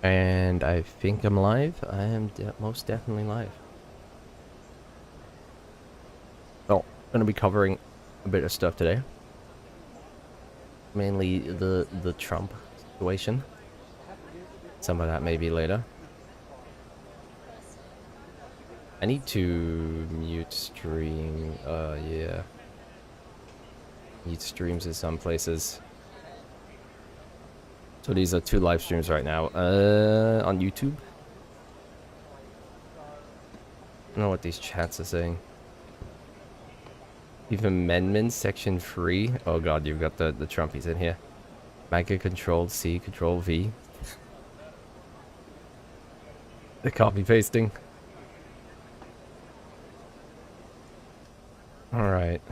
And I think I'm live. I am most definitely live. So, I'm going to be covering a bit of stuff today. Mainly the Trump situation. Some of that maybe later. I need to mute stream. Yeah. Mute streams in some places. So these are 2 live streams right now. On YouTube. I don't know what these chats are saying. Even amendments, section 3. Oh god, you've got the Trumpies in here. MAGA control C, control V. The copy pasting. Alright.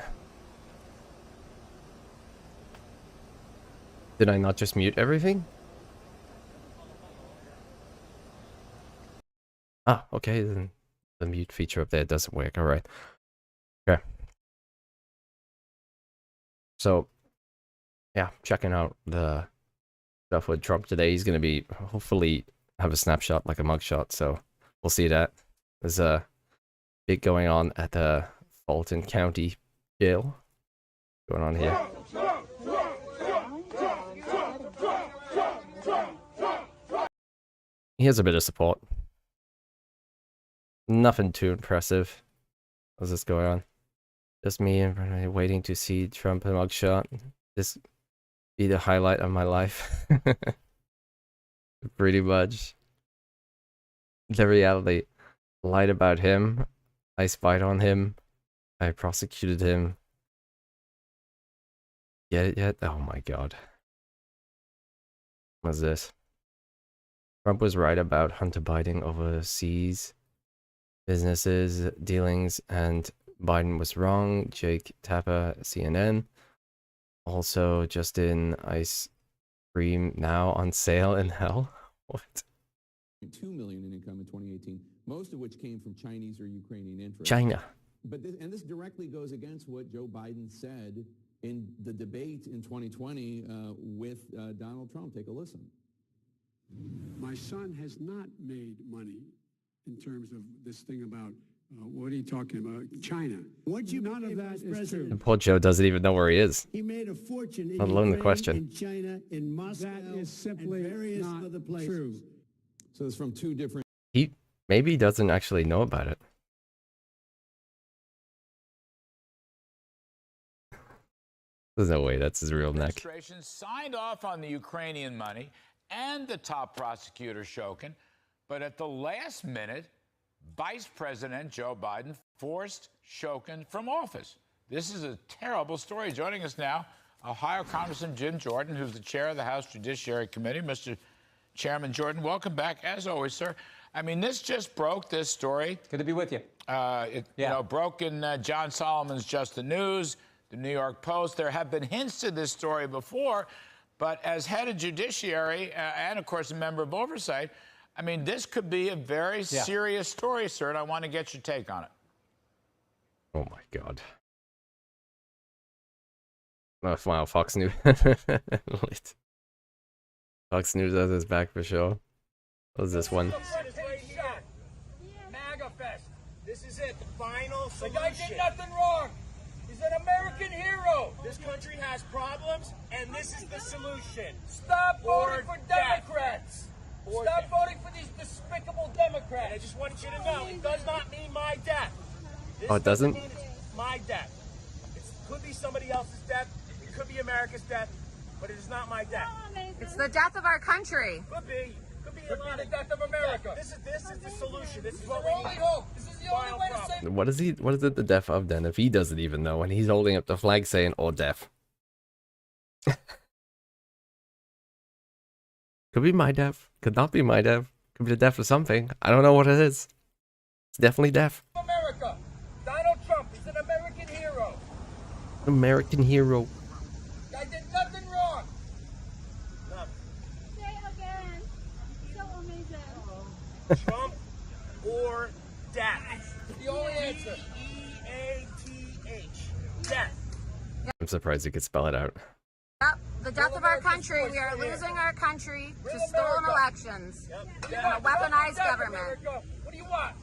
Did I not just mute everything? Ah, okay, then the mute feature up there doesn't work. Alright. Okay. So, yeah, checking out the stuff with Trump today. He's going to be, hopefully, have a snapshot like a mugshot, so we'll see that. There's a bit going on at the Fulton County jail going on here. He has a bit of support. Nothing too impressive. What's this going on? Just me waiting to see Trump and mugshot. This be the highlight of my life. Pretty much. The reality. Lied about him. I spied on him. I prosecuted him. Get it yet? Oh my god. What's this? Trump was right about Hunter Biden overseas businesses dealings, and Biden was wrong. Jake Tapper, CNN. Also, Justin Ice Cream now on sale in hell. What? 2 million in income in 2018, most of which came from Chinese or Ukrainian interests. China. But this directly goes against what Joe Biden said in the debate in 2020 with Donald Trump. Take a listen. My son has not made money in terms of this thing about, what are you talking about? China. None of that is true. And poor Joe doesn't even know where he is. He made a fortune in Let alone the Ukraine, question. in China, in Moscow, That is simply and various not other places. true. So it's from 2 different. Maybe he doesn't actually know about it. There's no way that's his real neck. Administration signed off on the Ukrainian money and the top prosecutor Shokin, but at the last minute, Vice President Joe Biden forced Shokin from office. This is a terrible story. Joining us now, Ohio Congressman Jim Jordan, who's the chair of the House Judiciary Committee. Mr. Chairman Jordan, welcome back, as always, sir. I mean, this just broke, this story. Good to be with you. You know, broke in John Solomon's Just the News, the New York Post. There have been hints to this story before, but as head of Judiciary and, of course, a member of Oversight, I mean, this could be a very serious story, sir, and I want to get your take on it. Oh my god. Wow, Fox News. Fox News has his back for sure. What was this one? MAGA Fest. This is it, the final solution. The guy did nothing wrong. He's an American hero. This country has problems, and this is the solution. Stop voting for Democrats. Stop voting for these despicable Democrats. And I just want you to know, it does not mean my death. Oh, it doesn't? Mean it's my death. It could be somebody else's death. It could be America's death, but it is not my death. It's the death of our country. Could be the death of America. This is the solution. This is what we need. This is the only way to save. What is it the death of then, if he doesn't even know, and he's holding up the flag saying, or death? Could be my death. Could not be my death. Could be the death of something. I don't know what it is. It's definitely death. America. Donald Trump is an American hero. American hero. Guy did nothing wrong. Nothing. Say it again. So amazing. Trump or death. The only answer. D-E-A-T-H. Death. I'm surprised you could spell it out. Yep, the death of our our country. We are losing our country to stolen elections and a weaponized government. What do you want?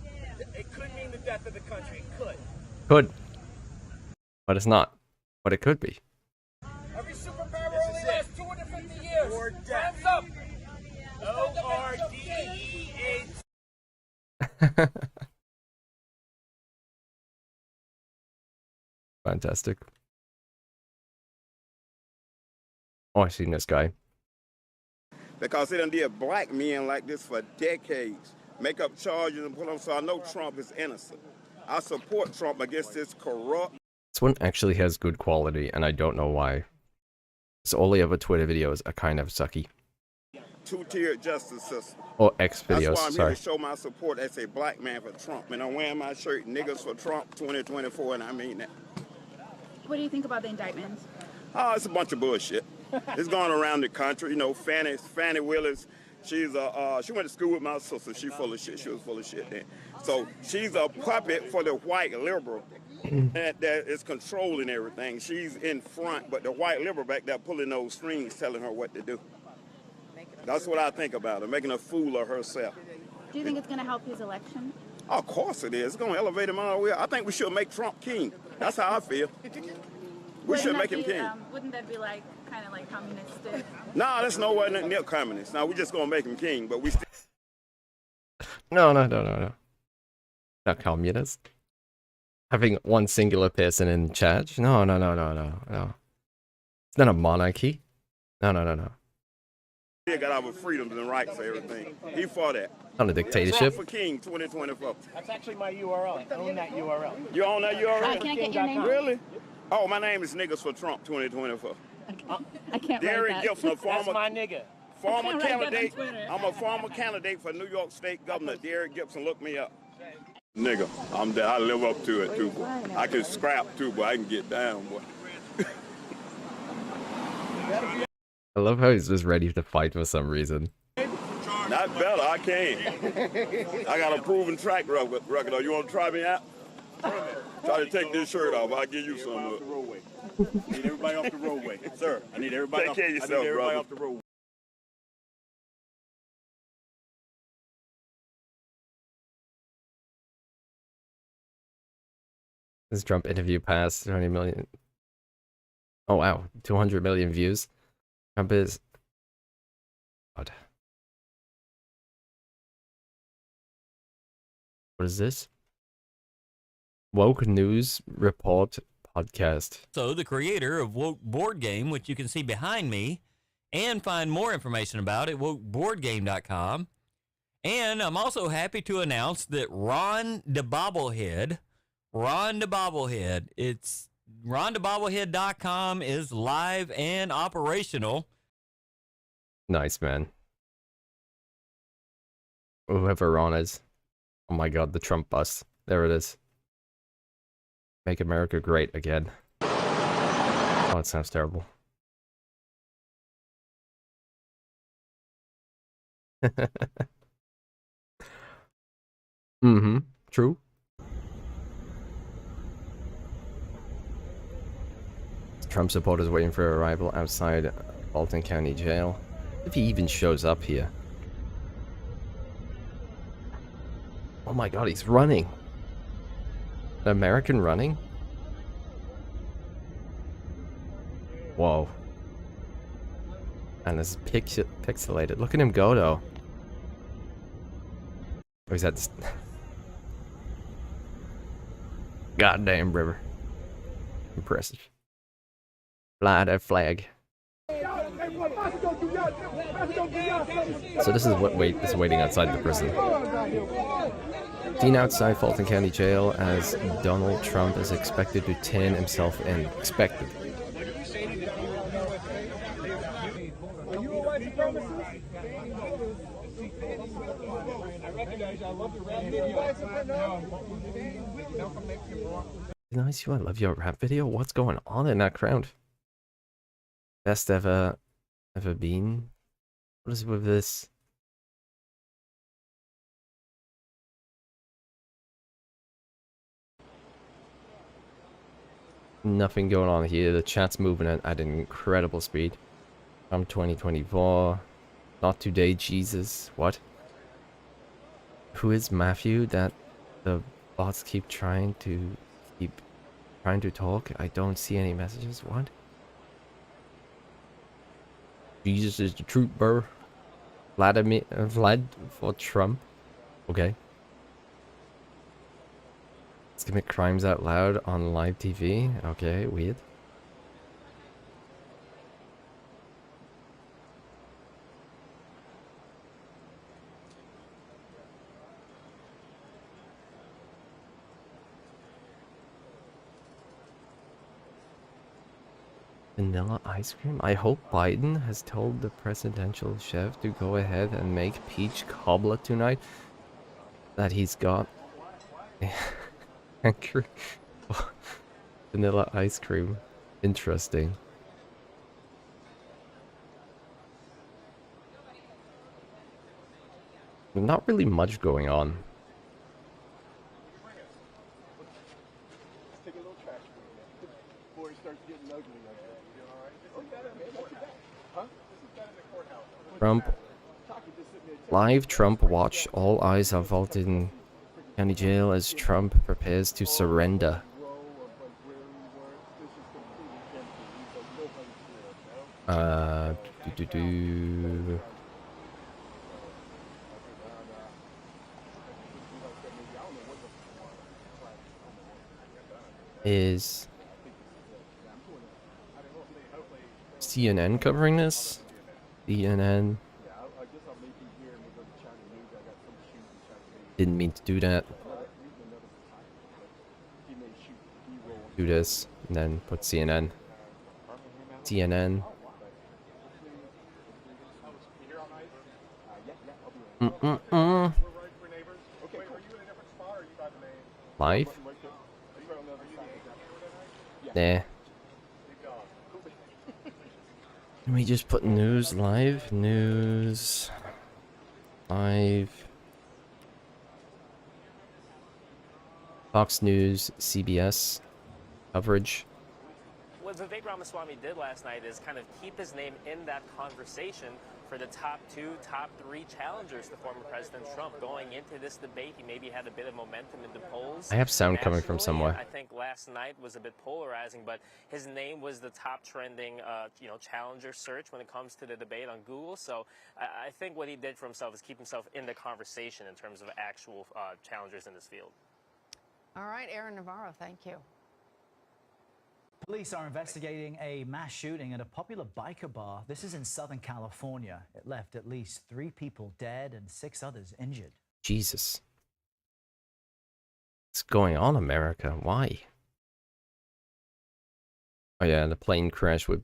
It could mean the death of the country. It could. Could. But it's not. But it could be. Every superpower only lasts 250 years. Or death. Time's up. O-R-D-E-A. Fantastic. Oh, I've seen this guy. Because they done did black men like this for decades. Make up charges and put them, so I know Trump is innocent. I support Trump against this corrupt. This one actually has good quality, and I don't know why. His all the other Twitter videos are kind of sucky. Two-tiered justice system. Or X videos, That's why I'm sorry. here to show my support as a black man for Trump. And I'm wearing my shirt, Niggas for Trump 2024, and I mean that. What do you think about the indictments? Oh, it's a bunch of bullshit. It's going around the country. You know, Fannie Willis, she went to school with my sister. She full of shit. She was full of shit then. So she's a puppet for the white liberal that is controlling everything. She's in front, but the white liberal back there pulling those strings, telling her what to do. That's what I think about her, making a fool of herself. Do you think it's going to help his election? Of course it is. It's going to elevate him all the way. I think we should make Trump king. That's how I feel. We should make him king. Wouldn't that be like kind of like communistic? Nah, that's nowhere near communist. Now, we're just going to make him king, but we still... No. Not communist. Having one singular person in charge? No. It's not a monarchy. No. He got our freedoms and rights and everything. He fought that. Not a dictatorship. Trump for king 2024. That's actually my URL. I own that URL. You own that URL? Can I get your name? Really? Oh, my name is Niggas for Trump 2024. I can't Derek write that. Gibson, That's my nigga. former can't write that on candidate. Twitter. I'm a former candidate for New York State Governor. Derek Gibson, look me up. Nigga, I live up to it too, boy. I can scrap too, but I can get down, boy. I love how he's just ready to fight for some reason. Not better, I can. I got a proven track record. Oh, you want to try me out? Try to take this shirt off. I'll give you some. Need everybody off the roadway. Sir, I need everybody, Take care of yourself, brother. off the roadway. This Trump interview passed 20 million. Oh wow, 200 million views. Trump is... God. What is this? Woke News Report Podcast. So the creator of Woke Board Game, which you can see behind me, and find more information about at wokeboardgame.com. And I'm also happy to announce that Ron the Bobblehead, it's ronthebobblehead.com is live and operational. Nice, man. Whoever Ron is. Oh my god, the Trump bus. There it is. Make America great again. Oh, it sounds terrible. True. Trump supporters waiting for arrival outside Fulton County Jail. If he even shows up here. Oh my god, he's running. An American running? Whoa. And this is pixelated. Look at him go, though. Or is that just... Goddamn river. Impressive. Fly that flag. So this is what is waiting outside the prison. Seen outside Fulton County Jail as Donald Trump is expected to turn himself in. Expected. Nice, you. I love your rap video. What's going on in that crowd? Best ever been? What is with this? Nothing going on here. The chat's moving at an incredible speed. Trump 2024. Not today, Jesus. What? Who is Matthew that the bots keep trying to talk? I don't see any messages. What? Jesus is the truth, bro. Vlad for Trump. Okay. Let's commit crimes out loud on live TV. Okay, weird. Vanilla ice cream? I hope Biden has told the presidential chef to go ahead and make peach cobbler tonight. That he's got vanilla ice cream. Interesting. Not really much going on. Trump. Live Trump watch. All eyes are vaulted in county jail as Trump prepares to surrender. Is CNN covering this? CNN. Didn't mean to do that. Do this, and then put CNN. CNN. Live? Nah. Can we just put news live? News live. Fox News, CBS coverage. What Vivek Ramaswamy did last night is kind of keep his name in that conversation for the top 2, top 3 challengers to former President Trump. Going into this debate, he maybe had a bit of momentum in the polls. I have sound coming from somewhere. I think last night was a bit polarizing, but his name was the top trending, challenger search when it comes to the debate on Google. So I think what he did for himself is keep himself in the conversation in terms of actual challengers in this field. All right, Aaron Navarro, thank you. Police are investigating a mass shooting at a popular biker bar. This is in Southern California. It left at least 3 people dead and 6 others injured. Jesus. What's going on, America? Why? Oh yeah, the plane crash with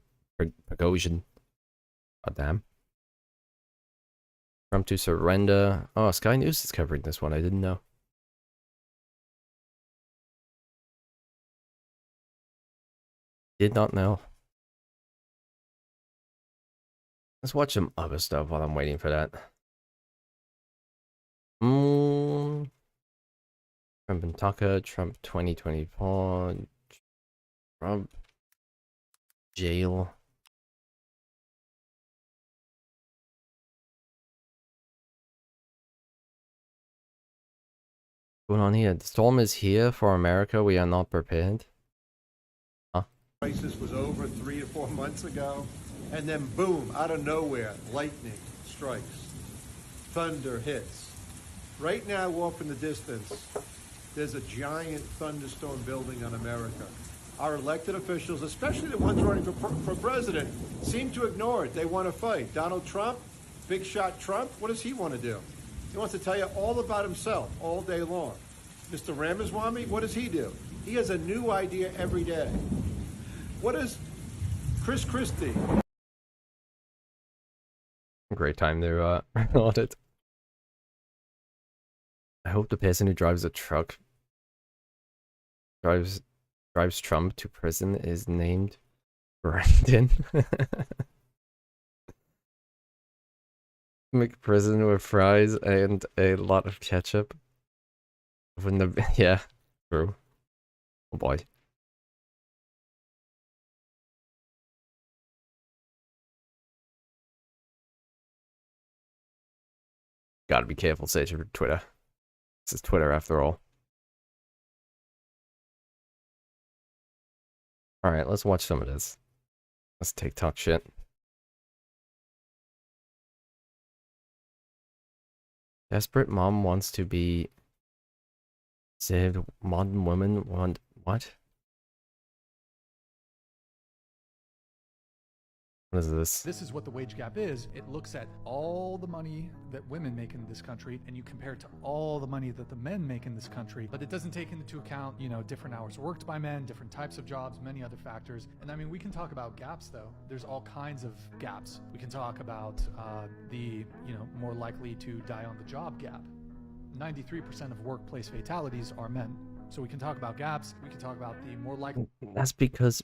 Prigozhin. God damn. Trump to surrender. Oh, Sky News is covering this one. I didn't know. Did not know. Let's watch some other stuff while I'm waiting for that. Trump and Tucker, Trump 2024, Trump jail. What's going on here? The storm is here for America. We are not prepared. Crisis was over 3 to 4 months ago, and then boom, out of nowhere, lightning strikes, thunder hits. Right now, off in the distance, there's a giant thunderstorm building on America. Our elected officials, especially the ones running for president, seem to ignore it. They want to fight. Donald Trump, big shot Trump, what does he want to do? He wants to tell you all about himself all day long. Mr. Ramaswamy, what does he do? He has a new idea every day. What is Chris Christie? Great time to audit. I hope the person who drives a truck drives Trump to prison is named Brandon. McPrison with fries and a lot of ketchup. Wouldn't have, yeah, true. Oh boy. Gotta be careful, Sage, for Twitter. This is Twitter after all. Alright, let's watch some of this. Let's TikTok shit. Desperate mom wants to be saved. Modern women want what? What is this? This is what the wage gap is. It looks at all the money that women make in this country, and you compare it to all the money that the men make in this country, but it doesn't take into account, you know, different hours worked by men, different types of jobs, many other factors. And I mean, we can talk about gaps, though. There's all kinds of gaps. We can talk about more likely to die on the job gap. 93% of workplace fatalities are men. So we can talk about gaps. We can talk about the more likely... That's because...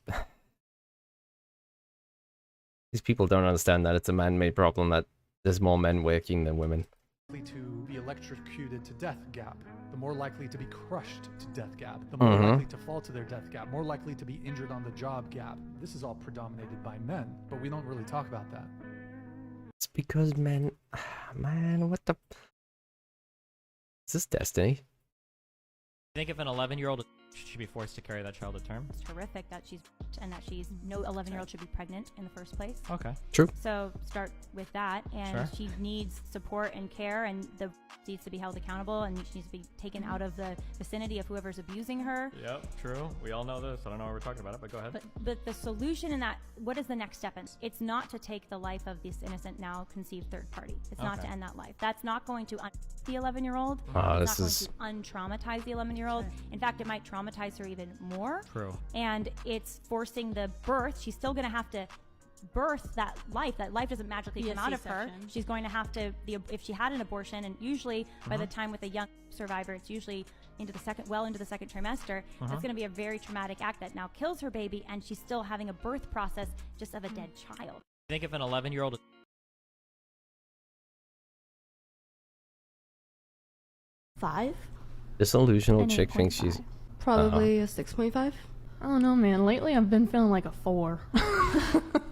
These people don't understand that it's a man-made problem, that there's more men working than women. To be electrocuted to death gap, the more likely to be crushed to death gap, the more likely to fall to their death gap, more likely to be injured on the job gap. This is all predominated by men, but we don't really talk about that. It's because men... Man, what the... Is this Destiny? Think if an 11-year-old should be forced to carry that child to term? It's horrific that she's and that she's no 11-year-old should be pregnant in the first place. Okay. True. So start with that, and she needs support and care, and the needs to be held accountable, and she needs to be taken out of the vicinity of whoever's abusing her. Yep, true. We all know this. I don't know why we're talking about it, but go ahead. But the solution in that, what is the next step? It's not to take the life of this innocent, now conceived third party. It's not to end that life. That's not going to the 11-year-old. It's not going to untraumatize the 11-year-old. In fact, it might traumatize her even more. True. And it's forcing the birth. She's still going to have to birth that life. That life doesn't magically come out of her. She's going to have to, if she had an abortion, and usually by the time with a young survivor, it's usually into the second trimester, that's going to be a very traumatic act that now kills her baby, and she's still having a birth process just of a dead child. Think if an 11-year-old... Five. This delusional chick thinks she's... Probably a 6.5. I don't know, man. Lately, I've been feeling like a 4.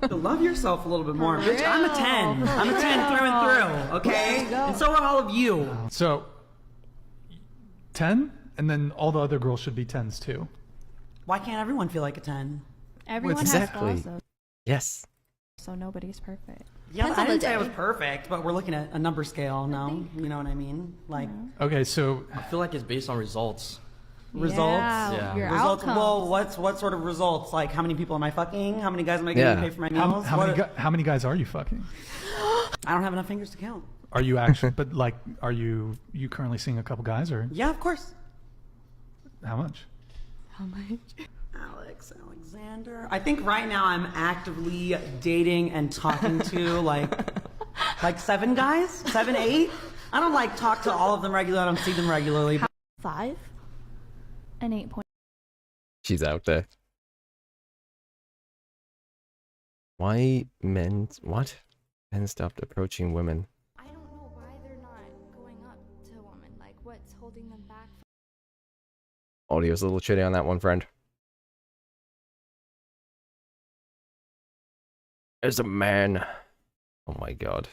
Love yourself a little bit more, bitch. I'm a 10. I'm a 10 through and through, okay? And so are all of you. So, 10? And then all the other girls should be 10s too. Why can't everyone feel like a 10? Everyone has flaws, though. Yes. So nobody's perfect. Yeah, I didn't say I was perfect, but we're looking at a number scale now. You know what I mean? Like, okay, so I feel like it's based on results. Results? Yeah. Your Results. outcomes. Well, what sort of results? Like, how many people am I fucking? How many guys am I getting to pay for my meals? How many guys are you fucking? I don't have enough fingers to count. Are you actually? But like, are you currently seeing a couple guys, or? Yeah, of course. How much? How much? Alexander. I think right now I'm actively dating and talking to like 7 guys, 7, 8. I don't like talk to all of them regularly. I don't see them regularly. 5. An 8. She's out there. Why men... What? Men stopped approaching women. I don't know why they're not going up to women. Like, what's holding them back? Audio's a little shitty on that one, friend. There's a man. Oh my god.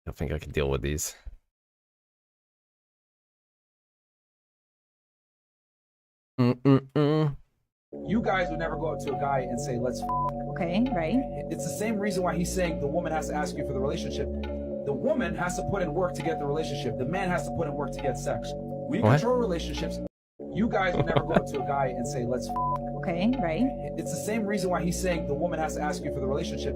I don't think I can deal with these. You guys would never go up to a guy and say, let's f***. Okay, right. It's the same reason why he's saying the woman has to ask you for the relationship. The woman has to put in work to get the relationship. The man has to put in work to get sex. We control relationships. You guys would never go up to a guy and say, let's f***. Okay, right. It's the same reason why he's saying the woman has to ask you for the relationship.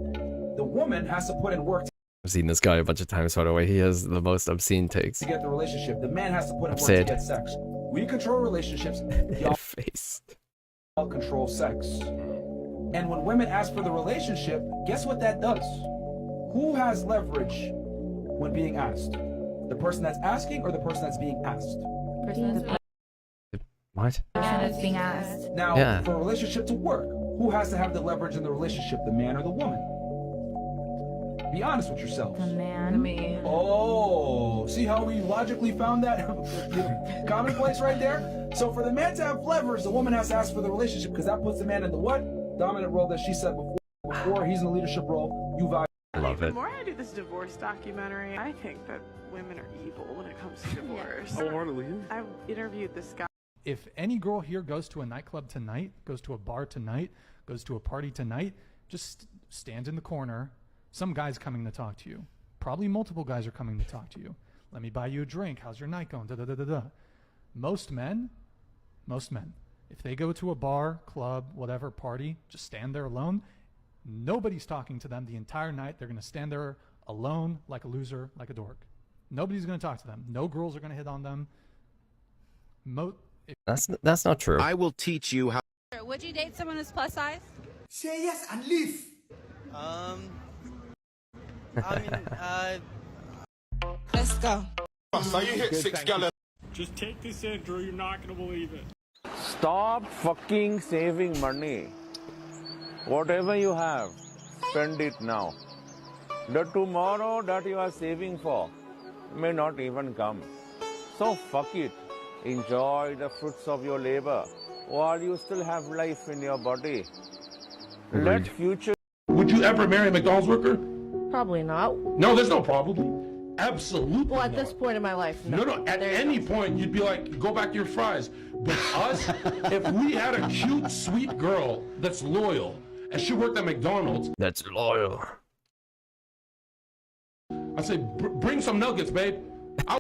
The woman has to put in work I've seen this guy a bunch of times, by the way. He has the most obscene takes. to get the relationship. The man has to put in work to get sex. We control relationships. Y'all control sex. And when women ask for the relationship, guess what that does? Who has leverage when being asked? The person that's asking or the person that's being asked? What? That's being asked. Now, for a relationship to work, who has to have the leverage in the relationship, the man or the woman? Be honest with yourselves. The man. The man. Oh, see how we logically found that commonplace right there? So for the man to have leverage, the woman has to ask for the relationship because that puts the man in the what? Dominant role that she said before. Before he's in a leadership role, you value Love The it. more I do this divorce documentary, I think that women are evil when it comes to divorce. Wholeheartedly. I've interviewed this guy. If any girl here goes to a nightclub tonight, goes to a bar tonight, goes to a party tonight, just stand in the corner. Some guy's coming to talk to you. Probably multiple guys are coming to talk to you. Let me buy you a drink. How's your night going? Da da da da da. Most men, if they go to a bar, club, whatever, party, just stand there alone. Nobody's talking to them the entire night. They're going to stand there alone like a loser, like a dork. Nobody's going to talk to them. No girls are going to hit on them. That's not true. I will teach you how. Would you date someone who's plus size? Say yes and leave. Let's go. So you hit 6 gallons. Just take this, Andrew. You're not going to believe it. Stop fucking saving money. Whatever you have, spend it now. The tomorrow that you are saving for may not even come. So fuck it. Enjoy the fruits of your labor while you still have life in your body. Let future. Would you ever marry a McDonald's worker? Probably not. No, there's no probably. Absolutely. Well, at not. this point in my life, no. No, at any point, you'd be like, go back to your fries. But us, if we had a cute, sweet girl that's loyal, and she worked at McDonald's. That's loyal. I say, bring some nuggets, babe. I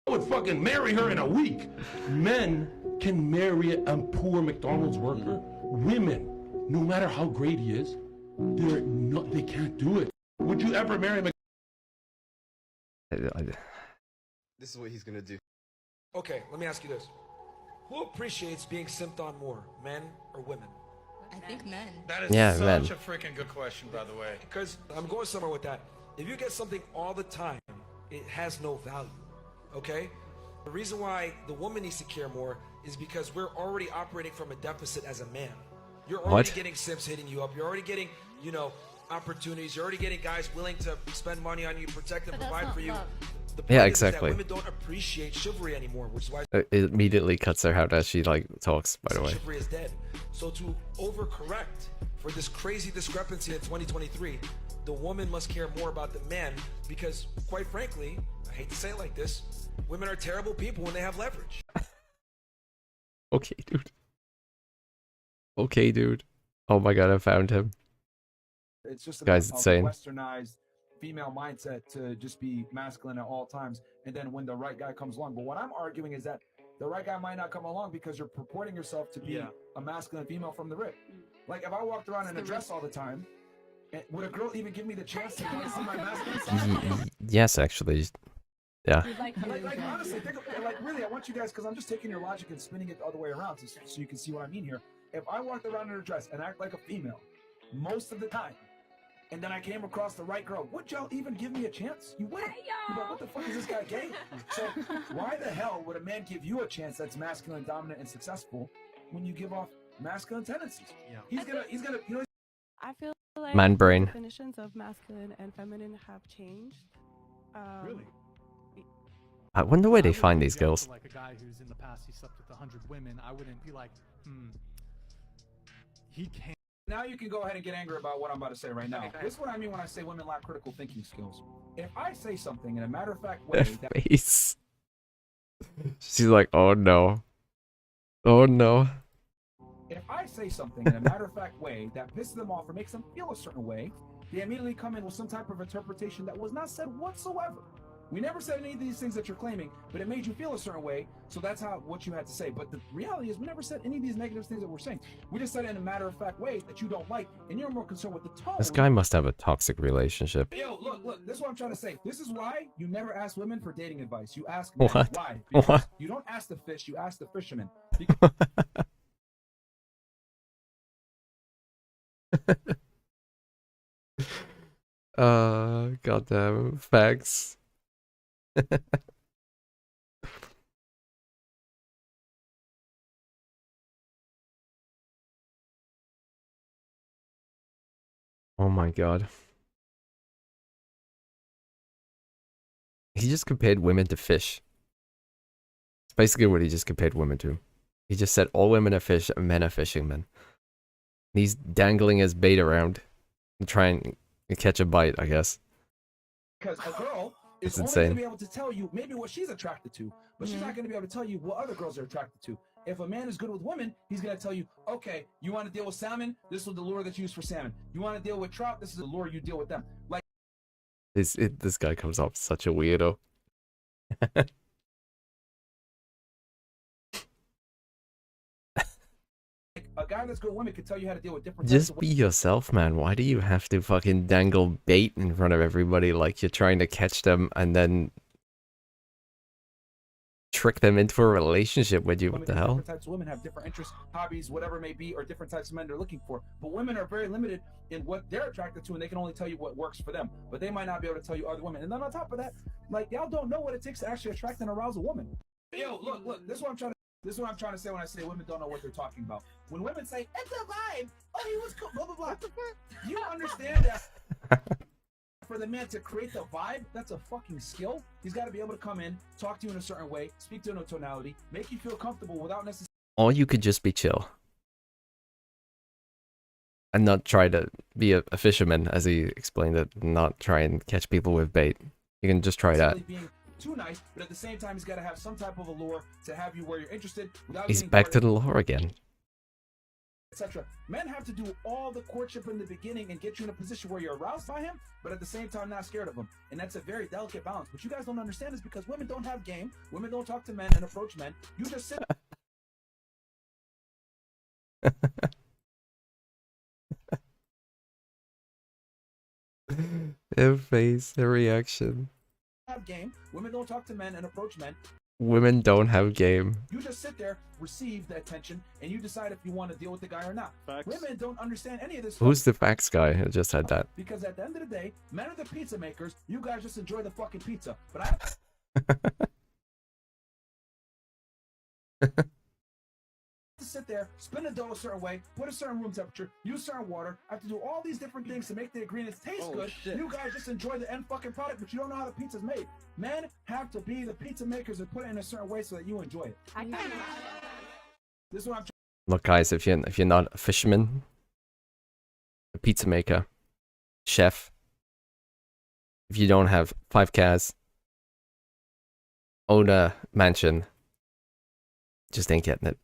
would fucking marry her in a week. Men can marry a poor McDonald's worker. Women, no matter how great he is, they can't do it. Would you ever marry a This is what he's gonna do. Okay, let me ask you this. Who appreciates being simped on more, men or women? I think men. That Yeah, such men. a freaking good question, by the way. Because I'm going somewhere with that. If you get something all the time, it has no value, okay? The reason why the woman needs to care more is because we're already operating from a deficit as a man. You're already What? getting simps hitting you up. You're already getting, opportunities. You're already getting guys willing to spend money on you, protect and provide for you. The Yeah, point exactly. Is that women don't appreciate chivalry anymore, which is why It immediately cuts her out as she like talks. By the way. chivalry is dead. So to overcorrect for this crazy discrepancy in 2023, the woman must care more about the man because, quite frankly, I hate to say it like this, women are terrible people when they have leverage. Okay, dude. Okay, dude. Oh my god, I found him. It's just Guy's insane. westernized female mindset to just be masculine at all times, and then when the right guy comes along. But what I'm arguing is that the right guy might not come along because you're purporting yourself to be a masculine female from the rip. Like if I walked around in a dress all the time, would a girl even give me the chance to see my masculine side? Yes, actually. Yeah. Like honestly, really, I want you guys, because I'm just taking your logic and spinning it the other way around so you can see what I mean here. If I walked around in a dress and act like a female most of the time, and then I came across the right girl, would y'all even give me a chance? You wouldn't. You'd be like, what the fuck is this guy gay? So why the hell would a man give you a chance that's masculine, dominant, and successful when you give off masculine tendencies? Yeah. He's gonna, I feel like Man brain. definitions of masculine and feminine have changed. Really? I wonder where they find these girls. Like a guy who's in the past, he slept with 100 women. I wouldn't be like, he can't. Now you can go ahead and get angry about what I'm about to say right now. This is what I mean when I say women lack critical thinking skills. If I say something in a matter-of-fact way that Face. She's like, oh no. Oh no. if I say something in a matter-of-fact way that pisses them off or makes them feel a certain way, they immediately come in with some type of interpretation that was not said whatsoever. We never said any of these things that you're claiming, but it made you feel a certain way, so that's what you had to say. But the reality is we never said any of these negative things that we're saying. We just said it in a matter-of-fact way that you don't like, and you're more concerned with the tone. This guy must have a toxic relationship. Yo, look, this is what I'm trying to say. This is why you never ask women for dating advice. You ask men. What? Why? Because What? you don't ask the fish, you ask the fisherman. Goddamn facts. Oh my god. He just compared women to fish. It's basically what he just compared women to. He just said all women are fish and men are fishing men. He's dangling his bait around and trying You catch a bite, I guess. Because a girl is It's only going insane. to be able to tell you maybe what she's attracted to, but she's not going to be able to tell you what other girls are attracted to. If a man is good with women, he's going to tell you, okay, you want to deal with salmon? This is the lure that you use for salmon. You want to deal with trout? This is the lure you deal with them. Like, This guy comes off such a weirdo. a guy that's good with women can tell you how to deal with different types Just of be yourself, man. Why do you have to fucking dangle bait in front of everybody like you're trying to catch them and then trick them into a relationship with you? What the hell? Different types of women have different interests, hobbies, whatever it may be, or different types of men they're looking for. But women are very limited in what they're attracted to, and they can only tell you what works for them. But they might not be able to tell you other women. And then on top of that, like, y'all don't know what it takes to actually attract and arouse a woman. Yo, look, this is what I'm trying to say when I say women don't know what they're talking about. When women say, it's a vibe, oh, he was cool, blah, blah, blah. You understand that for the man to create the vibe, that's a fucking skill. He's got to be able to come in, talk to you in a certain way, speak to you in a tonality, make you feel comfortable without necessarily... Or you could just be chill. And not try to be a fisherman, as he explained it, not try and catch people with bait. You can just try that. being too nice, but at the same time, he's got to have some type of allure to have you where you're interested without He's getting back bored, to the lore again. etc. Men have to do all the courtship in the beginning and get you in a position where you're aroused by him, but at the same time not scared of him. And that's a very delicate balance. What you guys don't understand is because women don't have game, women don't talk to men and approach men. You just sit Their face, their reaction. have game, women don't talk to men and approach men. Women don't have game. You just sit there, receive the attention, and you decide if you want to deal with the guy or not. Women don't understand any of this stuff. Who's the facts guy who just said that? Because at the end of the day, men are the pizza makers. You guys just enjoy the fucking pizza. But I have to sit there, spin the dough a certain way, put a certain room temperature, use certain water. I have to do all these different things to make the ingredients taste good. shit. You guys just enjoy the end fucking product, but you don't know how the pizza's made. Men have to be the pizza makers and put it in a certain way so that you enjoy it. This is what I'm Look, guys, if you're not a fisherman, a pizza maker, chef, if you don't have 5 cars, own a mansion, just ain't getting it.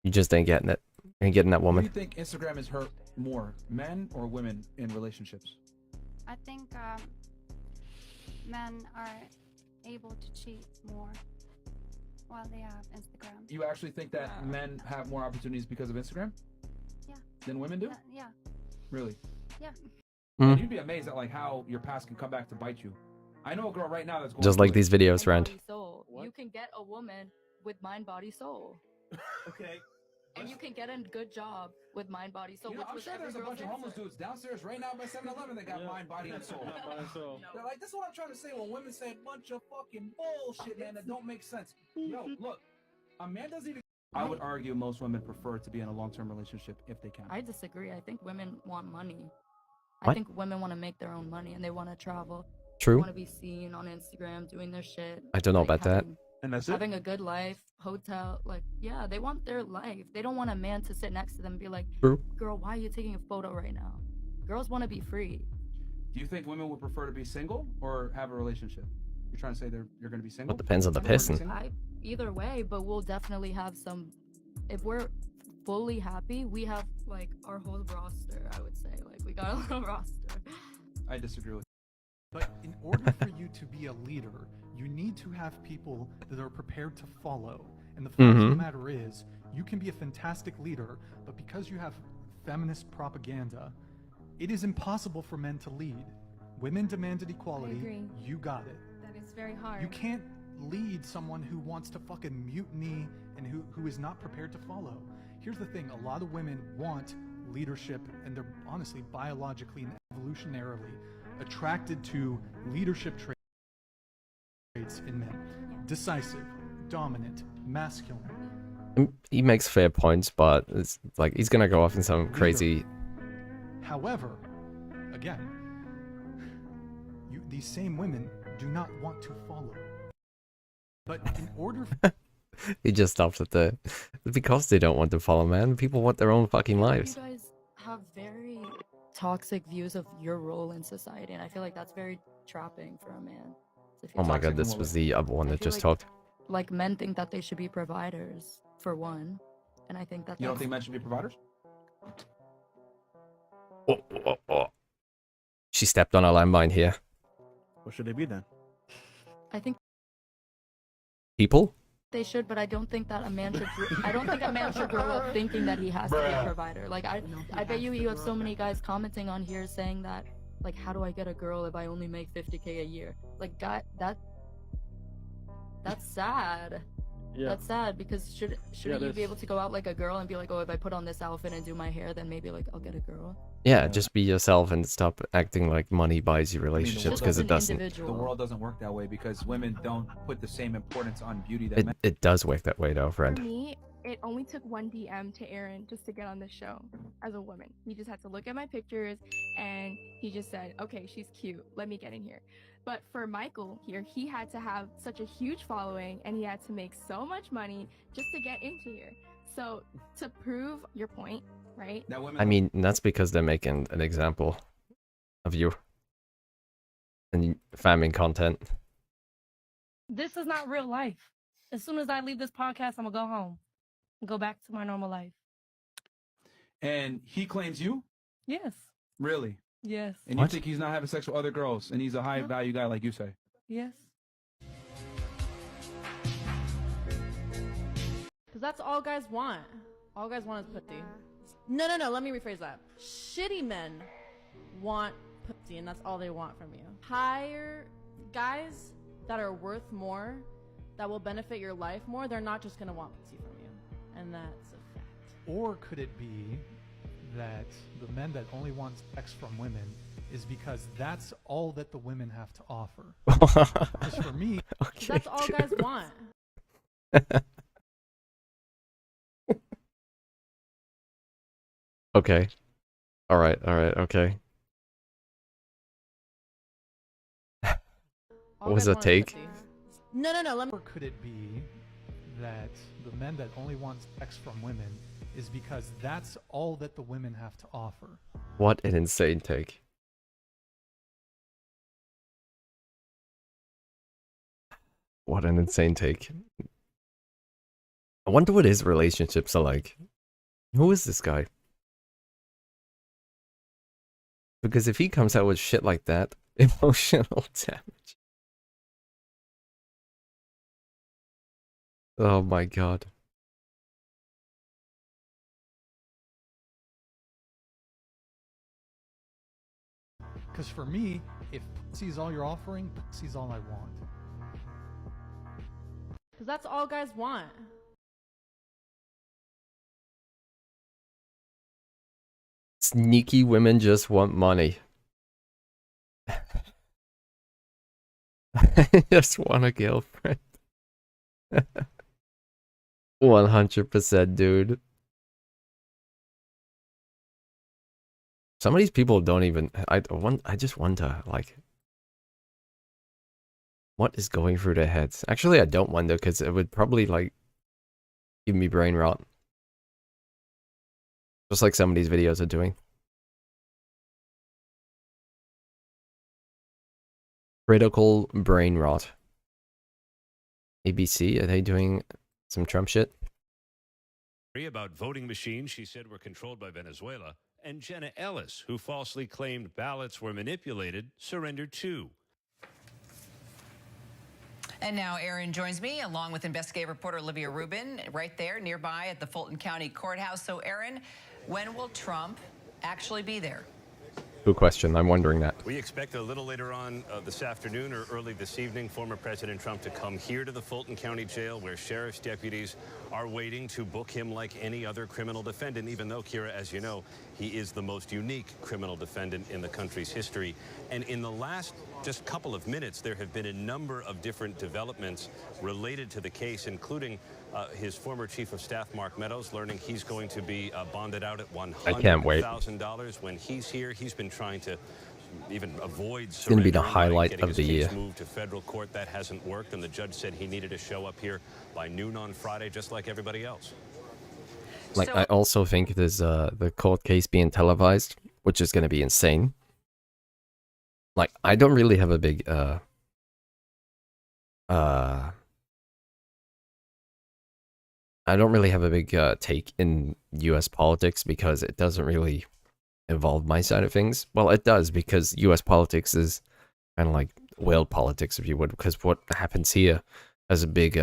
You just ain't getting it. You ain't getting that Do woman. you think Instagram has hurt more men or women in relationships? I think men are able to cheat more while they have Instagram. You actually think that men have more opportunities because of Instagram? Yeah. Than women do? Yeah. Really? Yeah. Mm. You'd be amazed at like how your past can come back to bite you. I know a girl right now that's going Just through like it. these videos, Rand. Soul. You can get a woman with mind, body, soul. Okay. And you can get a good job with mind, body, soul. You know, which I'm was sure every there's a girl's bunch of homeless answer. dudes downstairs right now by 7-Eleven that got mind, body, and soul. They're like, this is what I'm trying to say when women say a bunch of fucking bullshit, man, that don't make sense. Yo, look, a man doesn't even... I would argue most women prefer to be in a long-term relationship if they can. I disagree. I think women want money. I What? think women want to make their own money and they want to travel. True. They want to be seen on Instagram doing their shit. I don't know like about that. And that's it? Having a good life, hotel, like, yeah, they want their life. They don't want a man to sit next to them and be like, True. girl, why are you taking a photo right now? Girls want to be free. Do you think women would prefer to be single or have a relationship? You're trying to say you're going to be single? Well, depends on the person. Either way, but we'll definitely have some. If we're fully happy, we have like our whole roster. I would say, like, we got a little roster. I disagree with But in order for you to be a leader, you need to have people that are prepared to follow. And the fact of the matter is, you can be a fantastic leader, but because you have feminist propaganda, it is impossible for men to lead. Women demanded equality. I agree. You got it. That is very hard. You can't lead someone who wants to fucking mutiny and who is not prepared to follow. Here's the thing, a lot of women want leadership, and they're honestly biologically and evolutionarily attracted to leadership traits in men. Decisive, dominant, masculine. He makes fair points, but it's like he's gonna go off in some crazy... However, again, these same women do not want to follow. But in order He just stops at the... Because they don't want to follow, man. People want their own fucking lives. You guys have very toxic views of your role in society, and I feel like that's very trapping for a man. So if Oh my you're- god, this was the other one I that feel just like, talked. Like men think that they should be providers for one, and I think that You don't that's- think men should be providers? Oh. She stepped on a landmine here. What should they be then? I think People? they should, but I don't think that a man should. I don't think a man should grow up thinking that he has to be a provider. Like I bet you have so many guys commenting on here saying that, like, how do I get a girl if I only make 50K a year? Like, that's sad. Yeah. That's sad because shouldn't Yeah, you be able to go out like a girl and be like, oh, if I put on this outfit and do my hair, then maybe like I'll get a girl. Yeah, just be yourself and stop acting like money buys you relationships, because it doesn't. The world doesn't work that way because women don't put the same importance on beauty that men. It does work that way though, For friend. me, it only took one DM to Aaron just to get on the show as a woman. He just had to look at my pictures and he just said, okay, she's cute. Let me get in here. But for Michael here, he had to have such a huge following and he had to make so much money just to get into here. So to prove your point, right? I mean, that's because they're making an example of you and farming content. This is not real life. As soon as I leave this podcast, I'm gonna go home and go back to my normal life. And he claims you? Yes. Really? Yes. And you think he's not having sex with other girls and he's a high value guy like you say? Yes. Because that's all guys want. All guys want is pussy. No, let me rephrase that. Shitty men want pussy, and that's all they want from you. Higher guys that are worth more, that will benefit your life more, they're not just going to want pussy from you. And that's a fact. Or could it be that the men that only want sex from women is because that's all that the women have to offer? Because for me, That's all guys want. Okay. Alright, okay. What was the take? No, let me. Or could it be that the men that only want sex from women is because that's all that the women have to offer? What an insane take. What an insane take. I wonder what his relationships are like. Who is this guy? Because if he comes out with shit like that, emotional damage. Oh my god. Because for me, if pussy's all you're offering, pussy's all I want. Because that's all guys want. Sneaky women just want money. I just want a girlfriend. 100%, dude. Some of these people don't even. I just wonder, like, what is going through their heads. Actually, I don't wonder, because it would probably, like, give me brain rot. Just like some of these videos are doing. Critical brain rot. ABC, are they doing some Trump shit? About voting machines she said were controlled by Venezuela, and Jenna Ellis, who falsely claimed ballots were manipulated, surrendered too. And now Aaron joins me along with investigative reporter Olivia Rubin right there nearby at the Fulton County Courthouse. So Aaron, when will Trump actually be there? Good question. I'm wondering that. We expect a little later on this afternoon or early this evening, former President Trump to come here to the Fulton County Jail, where sheriff's deputies are waiting to book him like any other criminal defendant, even though, Kira, as you know, he is the most unique criminal defendant in the country's history. And in the last just couple of minutes, there have been a number of different developments related to the case, including his former chief of staff, Mark Meadows, learning he's going to be bonded out at $100,000 when he's here. He's been trying to even avoid It's going to be the highlight getting of his the case year. moved to federal court. That hasn't worked, and the judge said he needed to show up here by noon on Friday, just like everybody else. Like, I also think there's the court case being televised, which is going to be insane. Like, I don't really have a big take in US politics because it doesn't really involve my side of things. Well, it does, because US politics is kind of like world politics, if you would, because what happens here has a big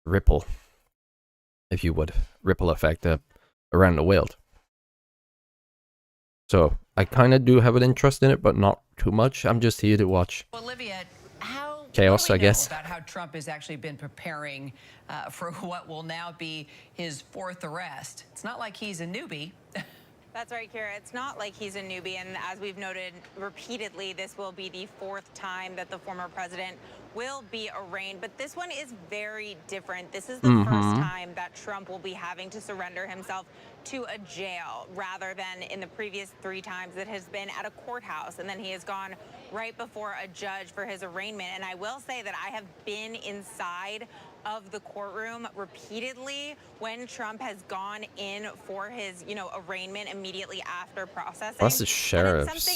ripple, if you would, ripple effect around the world. So I kind of do have an interest in it, but not too much. I'm just here to watch Olivia, how chaos, I guess. About how Trump has actually been preparing for what will now be his 4th arrest. It's not like he's a newbie. That's right, Kira. It's not like he's a newbie, and as we've noted repeatedly, this will be the 4th time that the former president will be arraigned, but this one is very different. This is the first time that Trump will be having to surrender himself to a jail rather than in the previous 3 times that has been at a courthouse, and then he has gone right before a judge for his arraignment. And I will say that I have been inside of the courtroom repeatedly when Trump has gone in for his, arraignment immediately after processing. Unless the sheriff's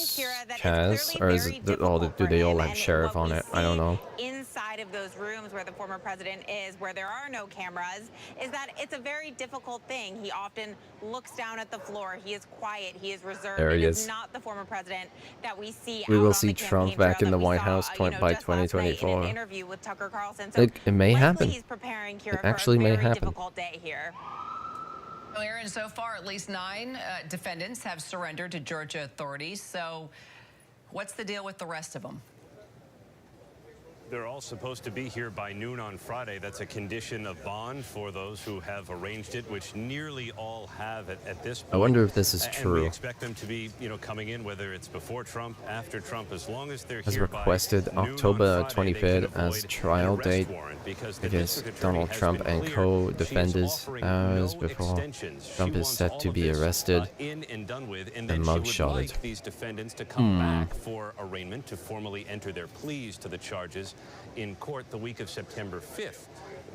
has, or is it, do they all have sheriff on it? I don't know. Inside of those rooms where the former president is, where there are no cameras, is that it's a very difficult thing. He often looks down at the floor. He is quiet. He is reserved. There he It is. is not the former president that we see. We out will on see the Trump campaign back trail in that the we White saw, House by just last night in 2024. an interview with Tucker Carlson. So It may happen. he's preparing, Kira, It actually for a may very happen. difficult day here. Well, Aaron, so far at least 9 defendants have surrendered to Georgia authorities. So what's the deal with the rest of them? They're all supposed to be here by noon on Friday. That's a condition of bond for those who have arranged it, which nearly all have at this point. I wonder if this is And true. we expect them to be, coming in, whether it's before Trump, after Trump, as long as they're Has here by requested noon on October Friday, they can 23rd as avoid trial an arrest date warrant because the against district attorney Donald has Trump been and clear. co-defenders She's offering hours no before extensions. Trump She is wants set all to of be this, arrested in and done with, and and then she would mugshotted. like these defendants to come back for arraignment to formally enter their pleas to the charges in court the week of September 5th.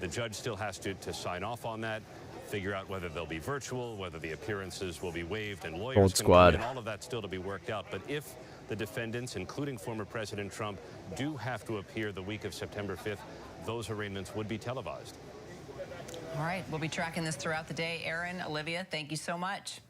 The judge still has to sign off on that, figure out whether they'll be virtual, whether the appearances will be waived, and lawyers Old can squad. come in, all of that still to be worked out. But if the defendants, including former President Trump, do have to appear the week of September 5th, those arraignments would be televised. All right, we'll be tracking this throughout the day. Aaron, Olivia, thank you so much.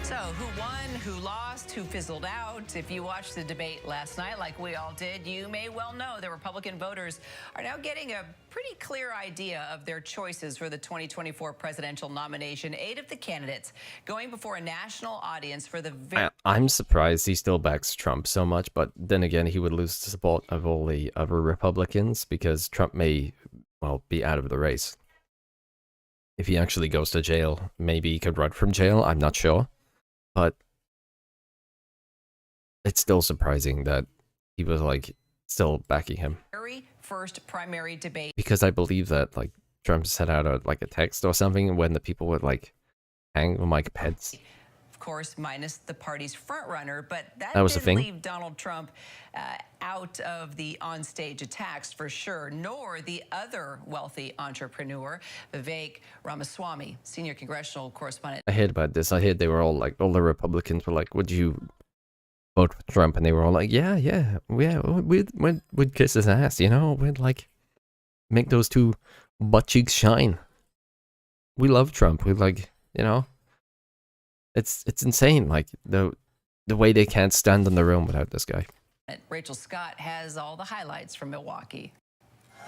So who won, who lost, who fizzled out? If you watched the debate last night like we all did, you may well know the Republican voters are now getting a pretty clear idea of their choices for the 2024 presidential nomination. 8 of the candidates going before a national audience for the I'm surprised he still backs Trump so much, but then again, he would lose the support of all the other Republicans because Trump may, well, be out of the race. If he actually goes to jail, maybe he could run from jail, I'm not sure. But it's still surprising that he was, like, still backing him. very first primary debate. Because I believe that, like, Trump sent out a text or something when the people would, like, hang on like pets. Of course, minus the party's frontrunner, but that That was the didn't thing. leave Donald Trump out of the onstage attacks for sure, nor the other wealthy entrepreneur, Vivek Ramaswamy, senior congressional correspondent. I heard about this. I heard they were all, like, all the Republicans were like, would you vote for Trump? And they were all like, yeah, we'd kiss his ass, you know? We'd, like, make those two butt cheeks shine. We love Trump. We, like, you know? It's insane, like, the way they can't stand in the room without this guy. Rachel Scott has all the highlights from Milwaukee.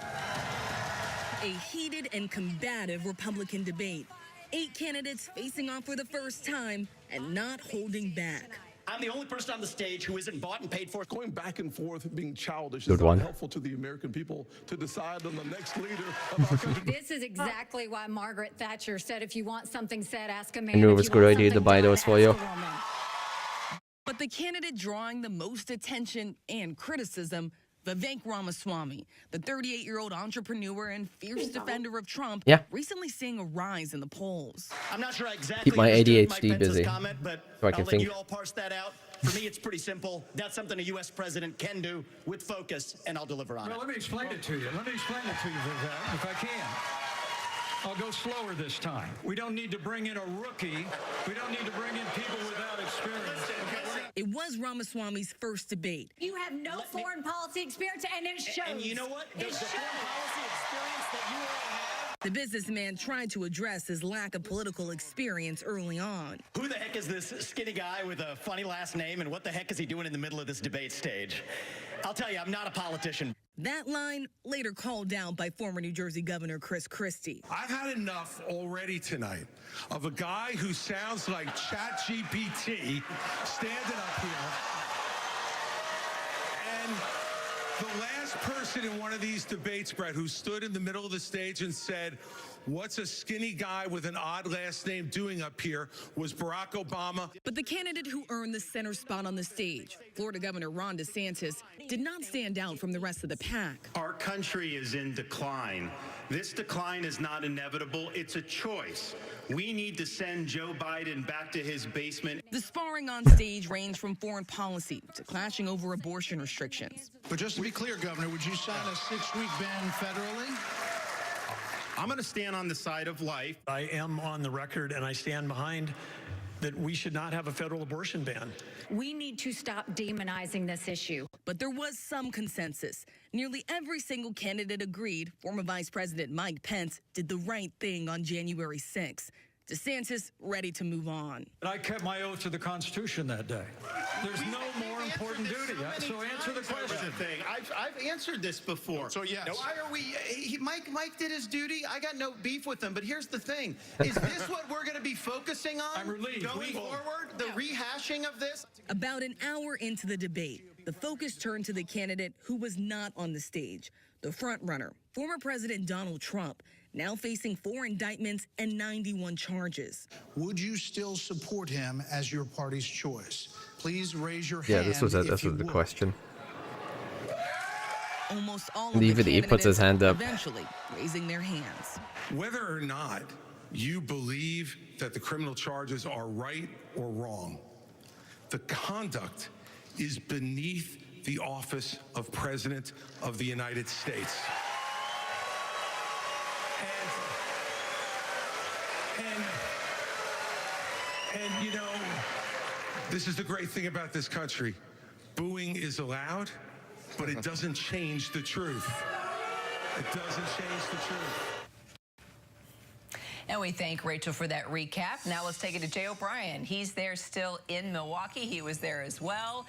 A heated and combative Republican debate. 8 candidates facing off for the first time and not holding back. I'm the only person on the stage who isn't bought and paid for. Going back and forth, being childish, Good is not one. helpful to the American people to decide on the next leader of our country. This is exactly why Margaret Thatcher said, if you want something said, ask a man. I knew it If was a you good want idea to something buy done, those for ask you. a woman. But the candidate drawing the most attention and criticism, Vivek Ramaswamy, the 38-year-old entrepreneur and fierce defender of Trump, Yeah. recently seeing a rise in the polls. I'm not sure I exactly Keep my understood ADHD Mike Pence's busy comment, but so I I'll can let think. you all parse that out. For me, it's pretty simple. That's something a U.S. president can do with focus, and I'll deliver on it. Well, let me explain it to you. If I can. I'll go slower this time. We don't need to bring in a rookie. We don't need to bring in people without experience. It was Ramaswamy's first debate. You have no foreign policy experience, and it shows. And you know what? The foreign policy experience that you all have. The businessman tried to address his lack of political experience early on. Who the heck is this skinny guy with a funny last name, and what the heck is he doing in the middle of this debate stage? I'll tell you, I'm not a politician. That line later called down by former New Jersey Governor Chris Christie. I've had enough already tonight of a guy who sounds like ChatGPT standing up here. And the last person in one of these debates, Brett, who stood in the middle of the stage and said, "What's a skinny guy with an odd last name doing up here?" was Barack Obama. But the candidate who earned the center spot on the stage, Florida Governor Ron DeSantis, did not stand out from the rest of the pack. Our country is in decline. This decline is not inevitable. It's a choice. We need to send Joe Biden back to his basement. The sparring on stage ranged from foreign policy to clashing over abortion restrictions. But just to be clear, Governor, would you sign a 6-week ban federally? I'm going to stand on the side of life. I am on the record, and I stand behind that we should not have a federal abortion ban. We need to stop demonizing this issue. But there was some consensus. Nearly every single candidate agreed former Vice President Mike Pence did the right thing on January 6th. DeSantis ready to move on. And I kept my oath to the Constitution that day. There's no more important duty. So answer the question. I've answered this before. So yes. Why are we? Mike did his duty. I got no beef with him. But here's the thing: is this what we're going to be focusing on? I'm relieved. Going forward, the rehashing of this. About an hour into the debate, the focus turned to the candidate who was not on the stage, the frontrunner, former President Donald Trump, now facing 4 indictments and 91 charges. Would you still support him as your party's choice? Please raise your hand. Yeah, this was the question. Almost all of And the even he puts his hand up. eventually raising their hands. Whether or not you believe that the criminal charges are right or wrong, the conduct is beneath the office of President of the United States. And you know, this is the great thing about this country. Booing is allowed, but it doesn't change the truth. It doesn't change the truth. And we thank Rachel for that recap. Now let's take it to Jay O'Brien. He's there still in Milwaukee. He was there as well.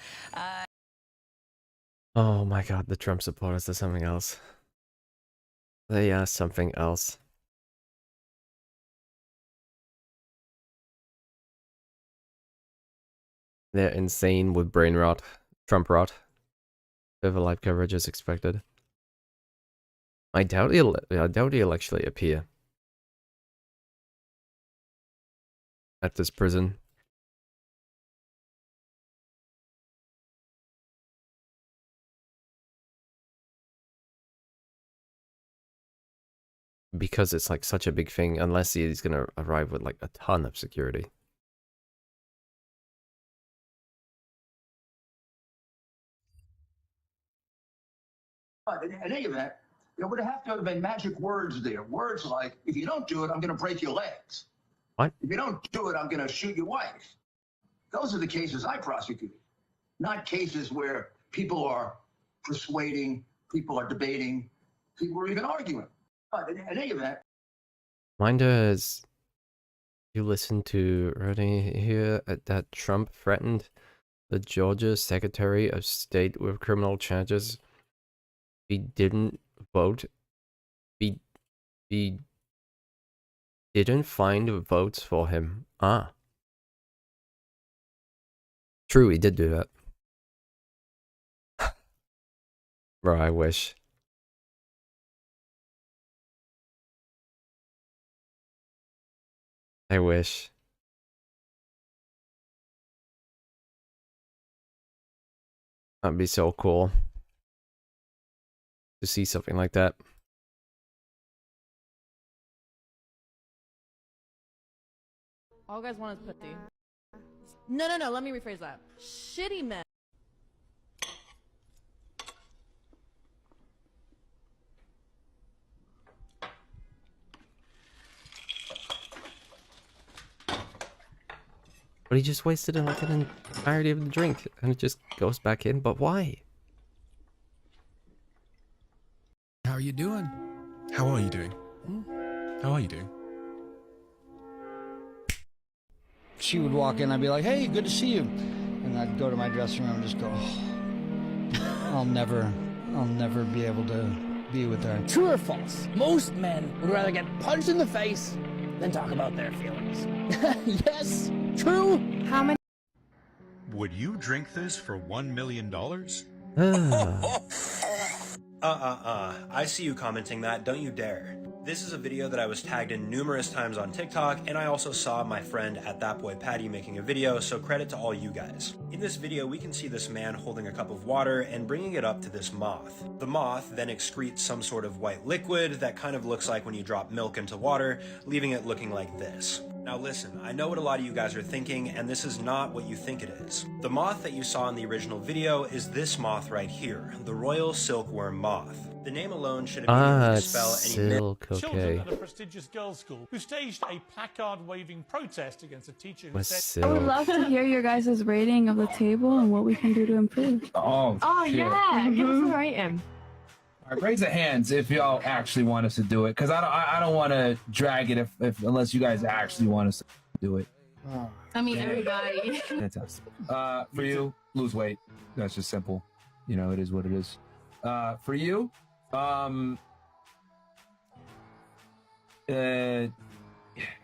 Oh my god, the Trump supporters are something else. They are something else. They're insane with brain rot, Trump rot. Further live coverage is expected. I doubt he'll actually appear at this prison. Because it's like such a big thing, unless he's gonna arrive with like a ton of security. But in any event, there would have to have been magic words there. Words like, if you don't do it, I'm going to break your legs. What? If you don't do it, I'm going to shoot your wife. Those are the cases I prosecuted, not cases where people are persuading, people are debating, people are even arguing. But in any event, Mind as you listen to Rodney here that Trump threatened the Georgia Secretary of State with criminal charges. He didn't vote. He didn't find votes for him. Ah. True, he did do that. Bro, I wish. I wish. That'd be so cool to see something like that. All guys want is pussy. No, no, no. Let me rephrase that. Shitty men. But he just wasted like an entirety of the drink, and it just goes back in. But why? How are you doing? How are you doing? How are you doing? She would walk in, I'd be like, hey, good to see you. And I'd go to my dressing room and just go, oh, I'll never be able to be with her. True or false? Most men would rather get punched in the face than talk about their feelings. Yes, true. How many? Would you drink this for $1 million? I see you commenting that, don't you dare. This is a video that I was tagged in numerous times on TikTok, and I also saw my friend at That Boy Patty making a video, so credit to all you guys. In this video, we can see this man holding a cup of water and bringing it up to this moth. The moth then excretes some sort of white liquid that kind of looks like when you drop milk into water, leaving it looking like this. Now listen, I know what a lot of you guys are thinking, and this is not what you think it is. The moth that you saw in the original video is this moth right here, the royal silkworm moth. The name alone should immediately dispel any silk, Children okay. at a prestigious girls' school who staged a placard-waving protest against a teacher who Was said... I would love to hear your guys' rating of the table and what we can do to improve. Oh, shit. yeah, give us a rating. All right, raise the hands if y'all actually want us to do it, because I don't want to drag it if unless you guys actually want us to do it. I mean, everybody. Fantastic. For you, lose weight. That's just simple. You know, it is what it is. For you,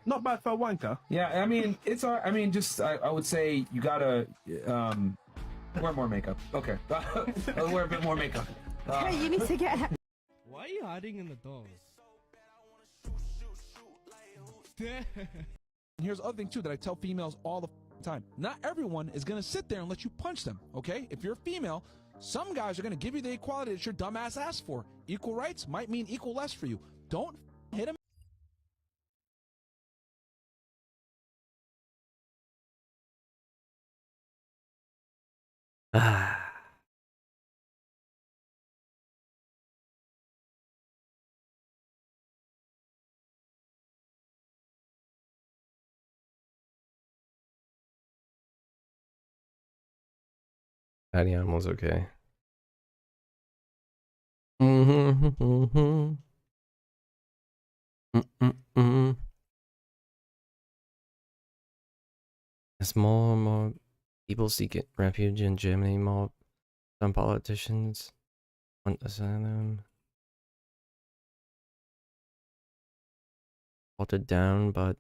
Not bad for a wanker. yeah, I mean, it's I mean, just I would say you gotta wear more makeup. Okay, wear a bit more makeup. You need to get. Why are you hiding in the doors? And here's the other thing too that I tell females all the time. Not everyone is gonna sit there and let you punch them, okay? If you're a female, some guys are gonna give you the equality that your dumbass asked for. Equal rights might mean equal less for you. Don't hit him. Patty animal's okay. Mm-hmm. As more and more people seek refuge in Germany, some politicians want asylum. Watered down, but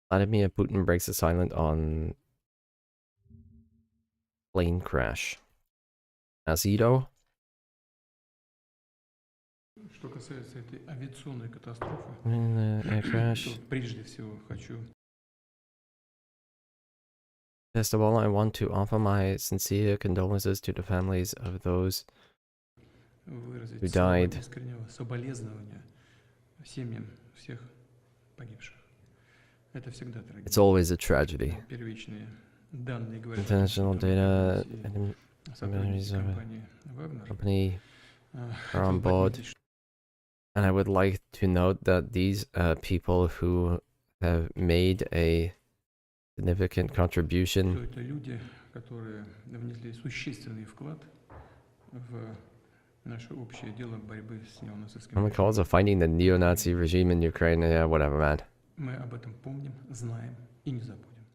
Vladimir Putin breaks the silence on plane crash. Azido? Что касается этой авиационной катастрофы, Air crash. то прежде всего хочу First of all, I want to offer my sincere condolences to the families of those выразить who слова died. искреннего соболезнования семьям всех погибших. Это всегда трагедия. It's always a tragedy. Первичные данные говорят, International data что documentaries of компании a Wagner company are on board. And I would like to note that these people who have made a significant что contribution это люди, которые внесли существенный вклад в наше общее дело борьбы с неонацистским on the cause of fighting the neo-Nazi regime in Ukraine. Yeah, whatever, man. Мы об этом помним, знаем и не забудем.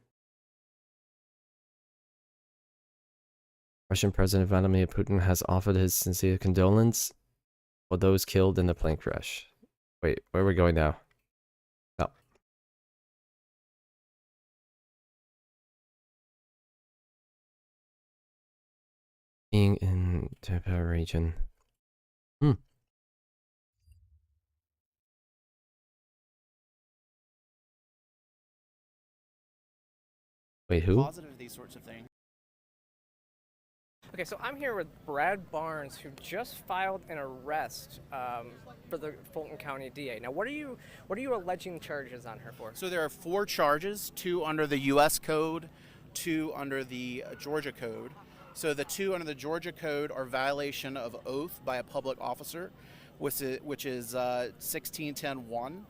Russian President Vladimir Putin has offered his sincere condolence for those killed in the plane crash. Wait, where are we going now? Oh. Being in Tepa region. Wait, who? Positive these sorts of things. Okay, so I'm here with Brad Barnes, who just filed an arrest for the Fulton County DA. Now, what are you alleging charges on her for? So there are 4 charges, 2 under the U.S. Code, 2 under the Georgia Code. So the 2 under the Georgia Code are violation of oath by a public officer, which is 1610-1,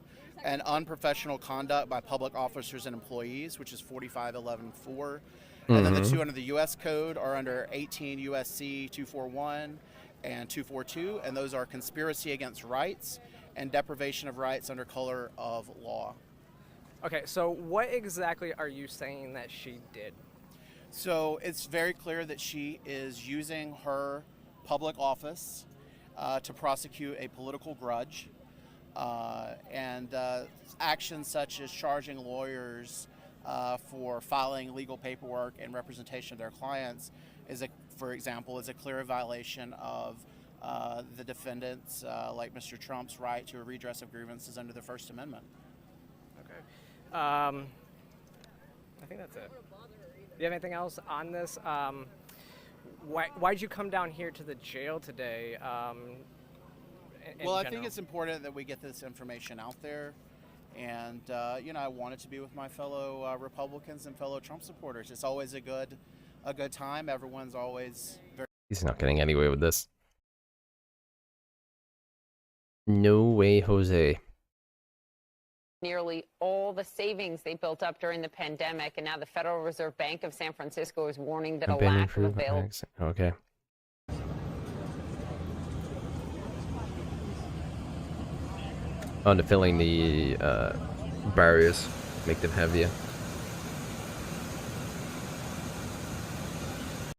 and unprofessional conduct by public officers and employees, which is 4511-4. And then the 2 under the U.S. Code are under 18 U.S.C. 241 and 242, and those are conspiracy against rights and deprivation of rights under color of law. Okay, so what exactly are you saying that she did? So it's very clear that she is using her public office to prosecute a political grudge, and actions such as charging lawyers for filing legal paperwork and representation of their clients for example, is a clear violation of the defendants, like Mr. Trump's right to a redress of grievances under the First Amendment. Okay. I think that's it. Do you have anything else on this? Why'd you come down here to the jail today? Well, I think it's important that we get this information out there. And, I wanted to be with my fellow Republicans and fellow Trump supporters. It's always a good time. Everyone's always very... He's not getting anywhere with this. No way, Jose. Nearly all the savings they built up during the pandemic, and now the Federal Reserve Bank of San Francisco is warning that a lack of available... Okay. Oh, they're filling the barriers, make them heavier.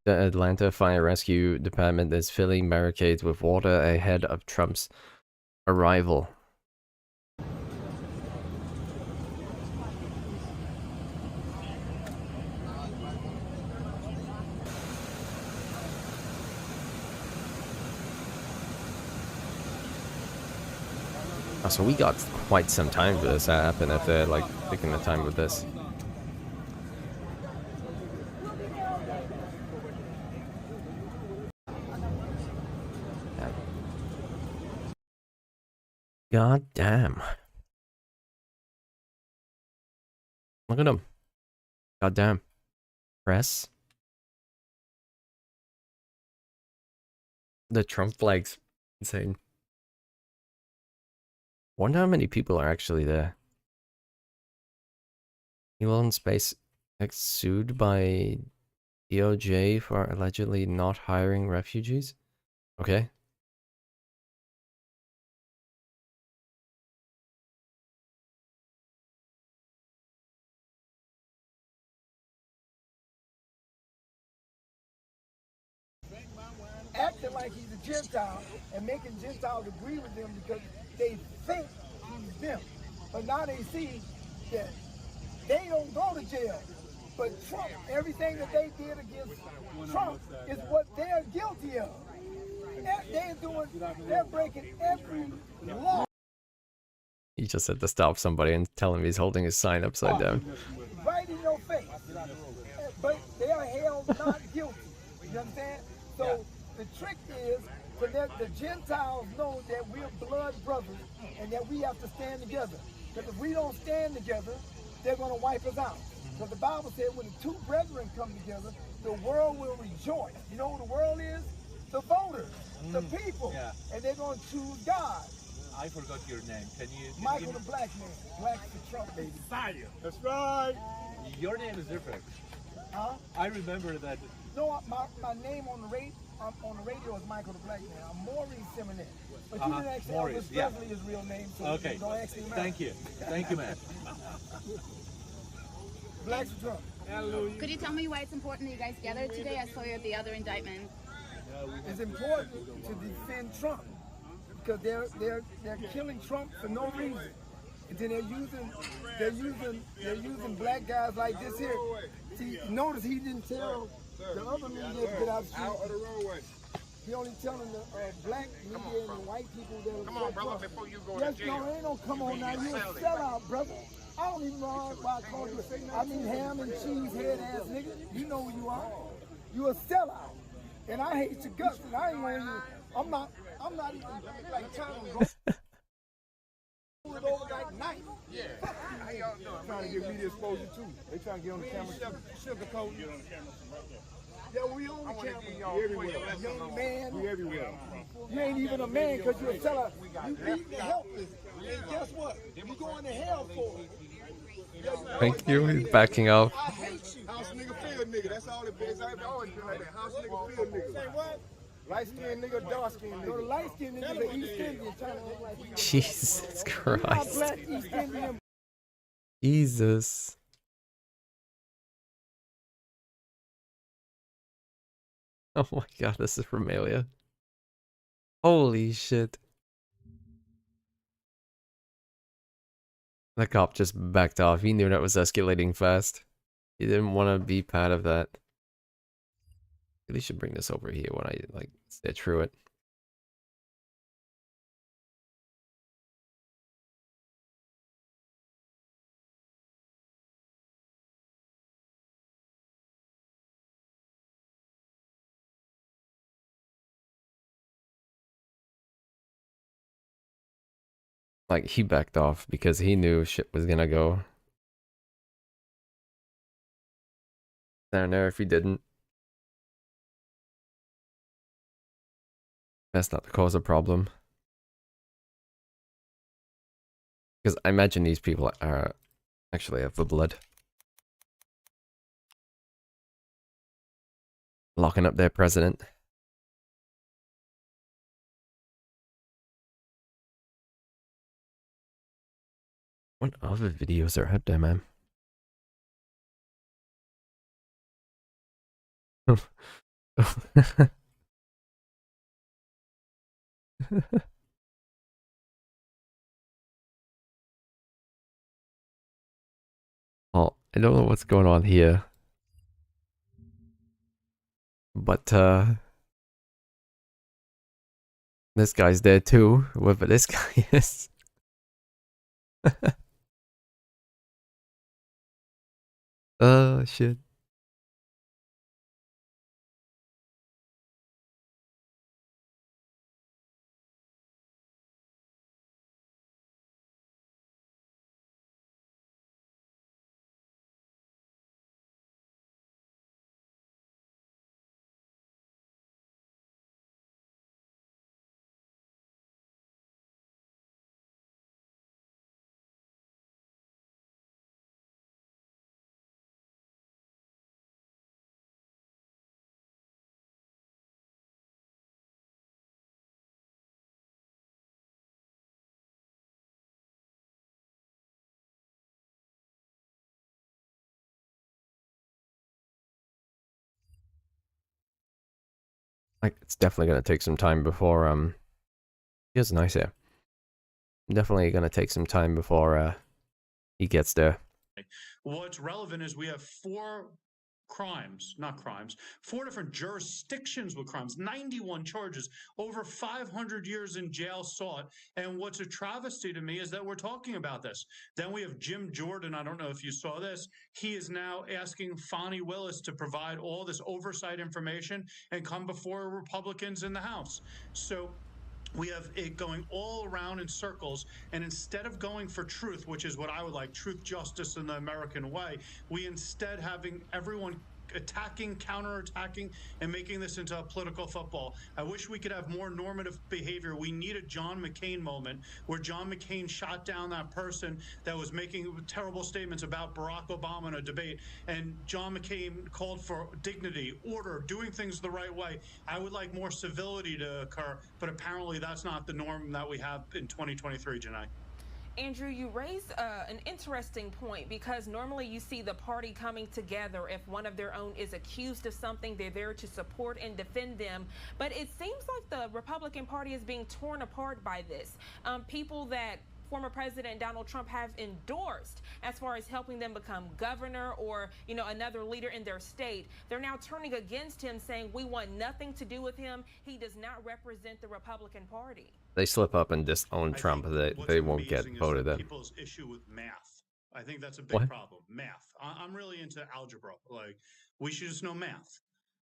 The Atlanta Fire Rescue Department is filling barricades with water ahead of Trump's arrival. Oh, so we got quite some time for this to happen if they're like taking the time with this. God damn. Look at him. God damn. Press. The Trump flag's insane. Wonder how many people are actually there. Elon SpaceX sued by DOJ for allegedly not hiring refugees? Okay. Acting like he's a Gentile and making Gentiles agree with him because they think he's them. But now they see that they don't go to jail. But Trump, everything that they did against Trump is what they're guilty of. They're breaking every law. He just had to stop somebody and tell him he's holding his sign upside down. Right in your face. But they are held not guilty. You understand? So the trick is to let the Gentiles know that we're blood brothers and that we have to stand together. Because if we don't stand together, they're going to wipe us out. Because the Bible said when the two brethren come together, the world will rejoice. You know who the world is? The voters, the people. Yeah. And they're going to choose God. I forgot your name. Can you Michael the Black Man. Black for Trump, baby. That's right. Your name is different. Huh? I remember that. No, my name on the radio is Michael the Black Man. I'm Maurice Simonet. But you didn't ask Maurice, Elvis Presley his real name, so okay. don't ask him. Thank you. Thank you, man. Black for Trump. Could you tell me why it's important that you guys gathered today? I saw you at the other indictment. It's important to defend Trump because they're killing Trump for no reason. And then they're using black guys like this here. See, notice he didn't tell the other media to get out of the street. He only telling the black media and the white people that. Come on, brother, before you go to jail. No, ain't no come on now. You a sellout, brother. I don't even know why I called you. I mean ham and cheese head ass nigga. You know who you are. You a sellout. And I hate your guts, and I ain't gonna even, I'm not even like trying to go it over like night. Yeah. How y'all doing? Trying to get media exposure too. They trying to get on the camera. Sugarcoat. Yeah, we on the camera. We everywhere. Young man. We everywhere. You ain't even a man because you're a seller. You beating the helpless. And guess what? You going to hell for it. Thank you. He's backing up. I hate you. House nigga, feel nigga. That's all it is. I've always been like that. House nigga, feel nigga. Say what? Light skinned nigga, dark skinned nigga. So the light skinned nigga, the East Indian trying to look like Jesus Christ. Black East Indian. Jesus. Oh my god, this is from Alia. Holy shit. The cop just backed off. He knew that was escalating fast. He didn't want to be part of that. Really should bring this over here when I like sit through it. Like, he backed off because he knew shit was gonna go. I don't know if he didn't. That's not the cause of problem. Because I imagine these people are actually have the blood. Locking up their president. What other videos are out there, man? Oh, I don't know what's going on here. But, this guy's dead too, whoever this guy is. Oh, shit. Like, it's definitely gonna take some time before, he has nice hair. Definitely gonna take some time before, he gets there. What's relevant is we have four different jurisdictions with crimes, 91 charges, over 500 years in jail sought. And what's a travesty to me is that we're talking about this. Then we have Jim Jordan. I don't know if you saw this. He is now asking Fonnie Willis to provide all this oversight information and come before Republicans in the House. So we have it going all around in circles, and instead of going for truth, which is what I would like, truth, justice, in the American way, we instead having everyone attacking, counterattacking, and making this into a political football. I wish we could have more normative behavior. We need a John McCain moment where John McCain shot down that person that was making terrible statements about Barack Obama in a debate, and John McCain called for dignity, order, doing things the right way. I would like more civility to occur, but apparently that's not the norm that we have in 2023, Janai. Andrew, you raised an interesting point, because normally you see the party coming together. If one of their own is accused of something, they're there to support and defend them. But it seems like the Republican Party is being torn apart by this. People that former President Donald Trump have endorsed as far as helping them become governor or, you know, another leader in their state, they're now turning against him, saying we want nothing to do with him. He does not represent the Republican Party. They slip up and disown Trump, they won't get voted in. People's issue with math. I think that's a big What? problem. Math. I'm really into algebra. Like, we should just know math.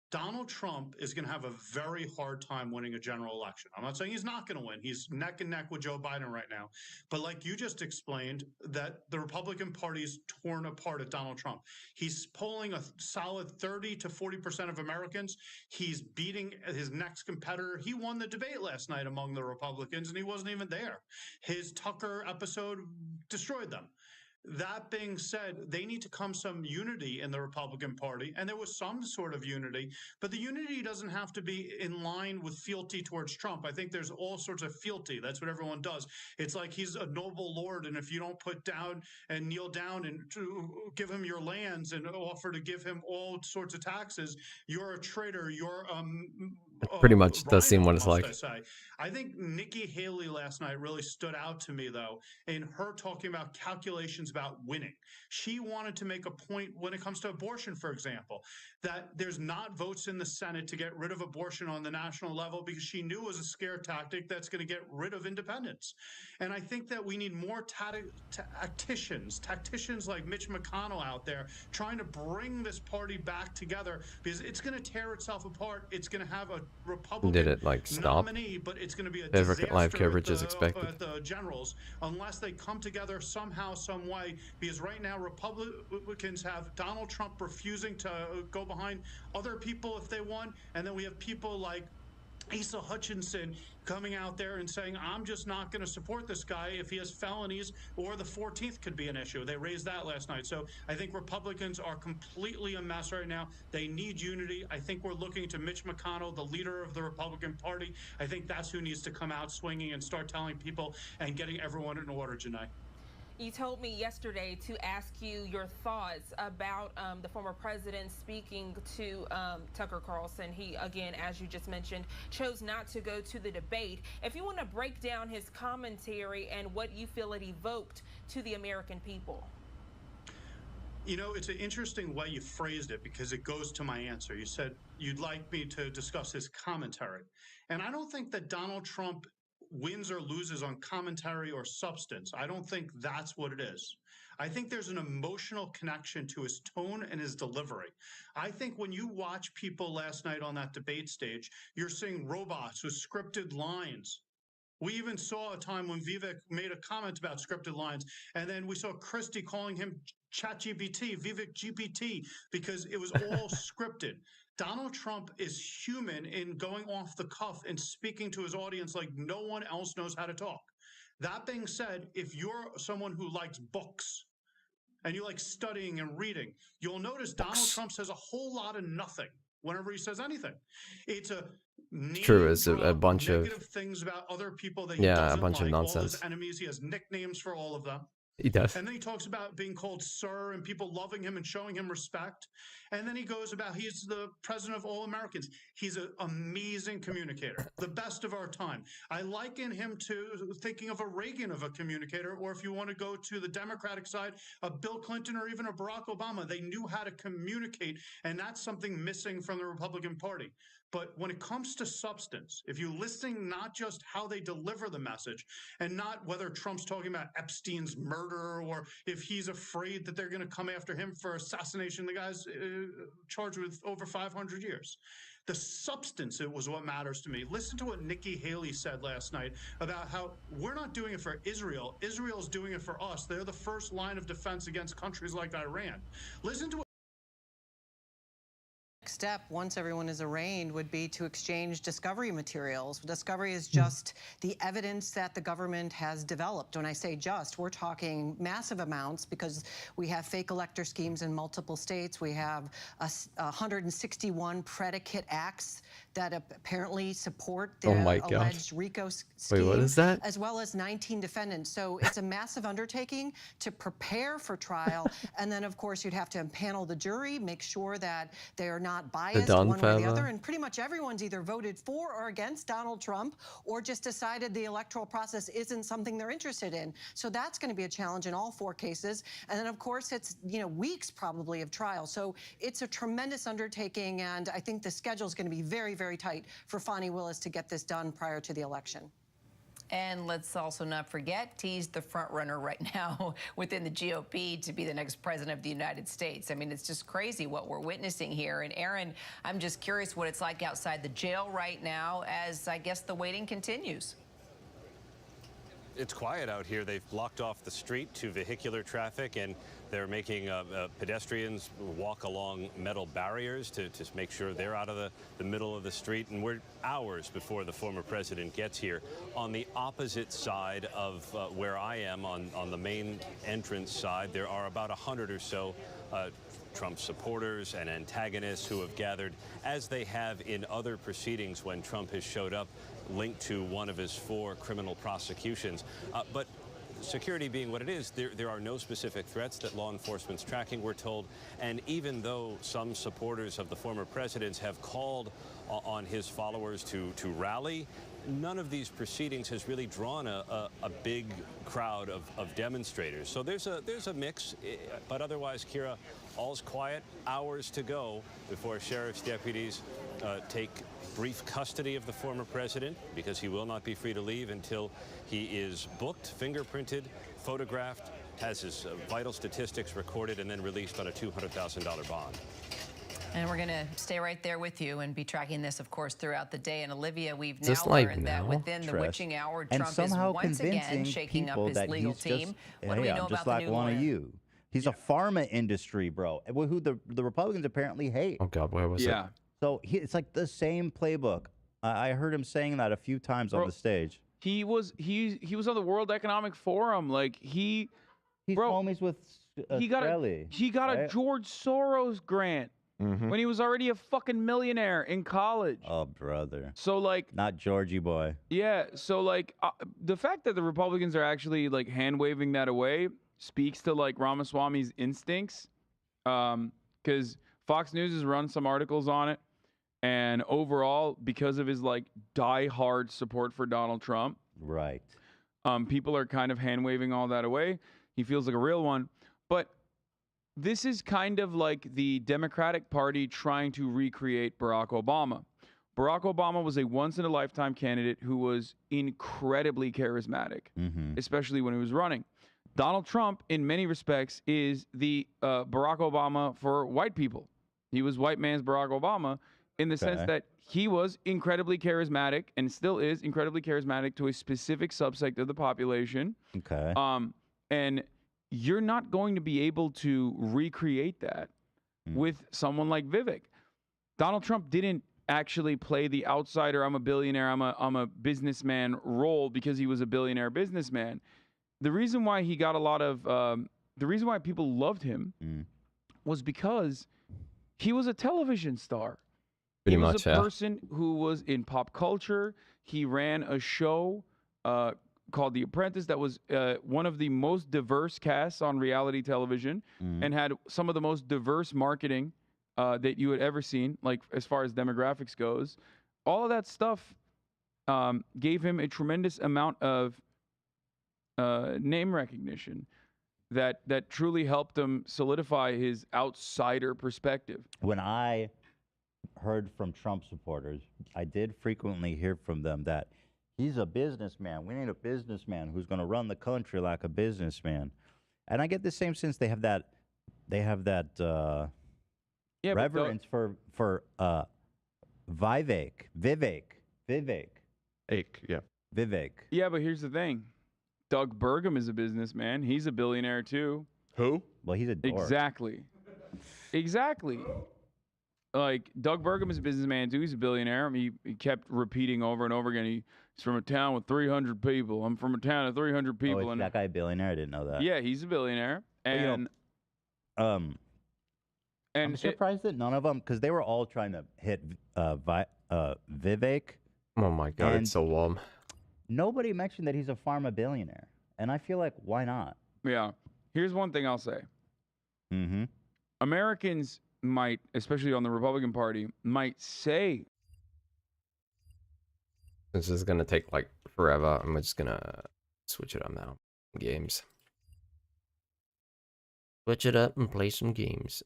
Donald Trump is going to have a very hard time winning a general election. I'm not saying he's not going to win. He's neck and neck with Joe Biden right now. But like you just explained, that the Republican Party is torn apart at Donald Trump. He's polling a solid 30 to 40% of Americans. He's beating his next competitor. He won the debate last night among the Republicans, and he wasn't even there. His Tucker episode destroyed them. That being said, they need to come some unity in the Republican Party, and there was some sort of unity, but the unity doesn't have to be in line with fealty towards Trump. I think there's all sorts of fealty. That's what everyone does. It's like he's a noble lord, and if you don't put down and kneel down and to give him your lands and offer to give him all sorts of taxes, you're a traitor. You're Pretty much does seem what it's must like. I say. I think Nikki Haley last night really stood out to me, though, in her talking about calculations about winning. She wanted to make a point when it comes to abortion, for example, that there's not votes in the Senate to get rid of abortion on the national level because she knew it was a scare tactic that's going to get rid of independence. And I think that we need more tacticians like Mitch McConnell out there trying to bring this party back together, because it's going to tear itself apart. It's going to have a Republican Did it like stop? nominee, but it's going to be a Favorite live disaster coverage is expected. at the generals unless they come together somehow, some way. Because right now Republicans have Donald Trump refusing to go behind other people if they want, and then we have people like Asa Hutchinson coming out there and saying, I'm just not going to support this guy if he has felonies, or the 14th could be an issue. They raised that last night. So I think Republicans are completely a mess right now. They need unity. I think we're looking to Mitch McConnell, the leader of the Republican Party. I think that's who needs to come out swinging and start telling people and getting everyone in order, Janae. You told me yesterday to ask you your thoughts about the former president speaking to Tucker Carlson. He, again, as you just mentioned, chose not to go to the debate. If you want to break down his commentary and what you feel it evoked to the American people. You know, it's an interesting way you phrased it, because it goes to my answer. You said you'd like me to discuss his commentary. And I don't think that Donald Trump wins or loses on commentary or substance. I don't think that's what it is. I think there's an emotional connection to his tone and his delivery. I think when you watch people last night on that debate stage, you're seeing robots with scripted lines. We even saw a time when Vivek made a comment about scripted lines, and then we saw Christie calling him ChatGPT, Vivek GPT, because it was all scripted. Donald Trump is human in going off the cuff and speaking to his audience like no one else knows how to talk. That being said, if you're someone who likes books and you like studying and reading, you'll notice Donald Trump says a whole lot of nothing whenever he says anything. It's a True, it's a bunch of negative things about other people that he a doesn't bunch of like, all nonsense. his enemies. He has nicknames for all of them. He does. And then he talks about being called sir and people loving him and showing him respect. And then he goes about he's the president of all Americans. He's an amazing communicator, the best of our time. I liken him to thinking of a Reagan of a communicator, or if you want to go to the Democratic side, a Bill Clinton or even a Barack Obama. They knew how to communicate, and that's something missing from the Republican Party. But when it comes to substance, if you listen not just how they deliver the message, and not whether Trump's talking about Epstein's murder or if he's afraid that they're going to come after him for assassination, the guy's charged with over 500 years. The substance, it was what matters to me. Listen to what Nikki Haley said last night about how we're not doing it for Israel. Israel's doing it for us. They're the first line of defense against countries like Iran. Listen to what step, once everyone is arraigned, would be to exchange discovery materials. Discovery is just the evidence that the government has developed. When I say just, we're talking massive amounts, because we have fake elector schemes in multiple states. We have 161 predicate acts that apparently support the alleged RICO scheme. Wait, what is that? As well as 19 defendants. So it's a massive undertaking to prepare for trial. And then, of course, you'd have to impanel the jury, make sure that they are not biased one way or the other. And pretty much everyone's either voted for or against Donald Trump, or just decided the electoral process isn't something they're interested in. So that's going to be a challenge in all 4 cases. And then, of course, it's, weeks probably of trial. So it's a tremendous undertaking. And I think the schedule is going to be very, very tight for Fani Willis to get this done prior to the election. And let's also not forget, he's the front runner right now within the GOP to be the next president of the United States. I mean, it's just crazy what we're witnessing here. And Aaron, I'm just curious what it's like outside the jail right now as I guess the waiting continues. It's quiet out here. They've blocked off the street to vehicular traffic, and they're making pedestrians walk along metal barriers to make sure they're out of the middle of the street. And we're hours before the former president gets here. On the opposite side of where I am, on the main entrance side, there are about 100 or so Trump supporters and antagonists who have gathered, as they have in other proceedings when Trump has showed up, linked to one of his 4 criminal prosecutions. But security being what it is, there are no specific threats that law enforcement's tracking, we're told. And even though some supporters of the former presidents have called on his followers to rally, none of these proceedings has really drawn a big crowd of demonstrators. So there's a mix, but otherwise, Kira, all's quiet. Hours to go before sheriff's deputies take brief custody of the former president, because he will not be free to leave until he is booked, fingerprinted, photographed, has his vital statistics recorded, and then released on a $200,000 bond. And we're going to stay right there with you and be tracking this, of course, throughout the day. And Olivia, we've now learned that within the witching hour, Trump is once again shaking up his legal team. What do we know about the new lawyer? He's a pharma industry, bro, who the Republicans apparently hate. Oh, God, where was it? So it's like the same playbook. I heard him saying that a few times on the stage. He was on the World Economic Forum. Like he's homies with he got a George Soros grant when he was already a fucking millionaire in college. Oh, brother. So like, not Georgie boy. Yeah. So like, the fact that the Republicans are actually like hand waving that away speaks to like Ramaswamy's instincts, because Fox News has run some articles on it. And overall, because of his like die-hard support for Donald Trump, right? People are kind of hand-waving all that away. He feels like a real one. But this is kind of like the Democratic Party trying to recreate Barack Obama. Barack Obama was a once-in-a-lifetime candidate who was incredibly charismatic, especially when he was running. Donald Trump, in many respects, is the Barack Obama for white people. He was white man's Barack Obama, in the sense that he was incredibly charismatic and still is incredibly charismatic to a specific subsect of the population. Okay. And you're not going to be able to recreate that with someone like Vivek. Donald Trump didn't actually play the outsider, I'm a billionaire, I'm a businessman role because he was a billionaire businessman. The reason why he got a lot of, the reason why people loved him was because he was a television star. He was a person who was in pop culture. He ran a show called The Apprentice that was one of the most diverse casts on reality television and had some of the most diverse marketing that you had ever seen, like as far as demographics goes. All of that stuff gave him a tremendous amount of name recognition that truly helped him solidify his outsider perspective. When I heard from Trump supporters, I did frequently hear from them that he's a businessman. We need a businessman who's going to run the country like a businessman. And I get the same sense they have that reverence for Vivek. Vivek. Yeah, but here's the thing. Doug Burgum is a businessman. He's a billionaire too. Who? Well, he's a dork. Exactly. Like, Doug Burgum is a businessman too. He's a billionaire. I mean, he kept repeating over and over again. He's from a town with 300 people. I'm from a town of 300 people. Oh, is that guy a billionaire? I didn't know that. Yeah, he's a billionaire. And I'm surprised that none of them, because they were all trying to hit Vivek. Oh my God, it's so warm. Nobody mentioned that he's a pharma billionaire. And I feel like, why not? Yeah. Here's one thing I'll say. Americans might, especially on the Republican Party, might say. This is going to take like forever. I'm just going to switch it up now. Games. Switch it up and play some games.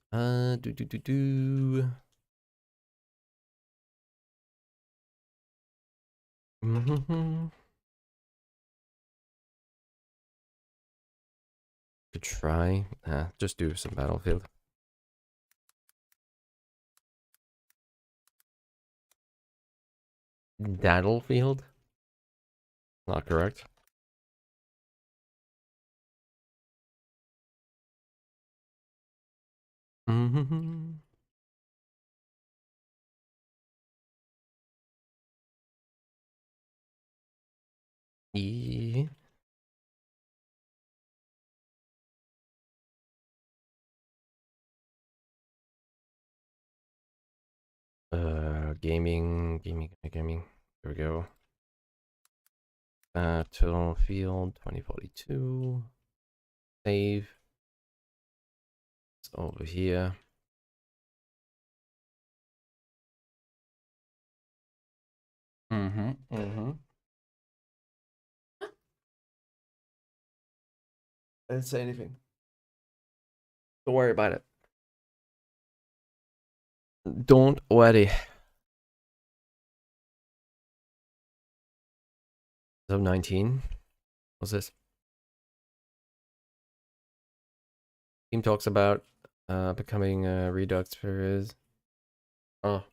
Could try. Just do some battlefield. Battlefield? Not correct. Mm-hmm. Yeah. Gaming. Here we go. Battlefield 2042. Save. It's over here. Mm-hmm. I didn't say anything. Don't worry about it. Don't worry. So 19. What's this? Team talks about becoming Redux for his. Oh.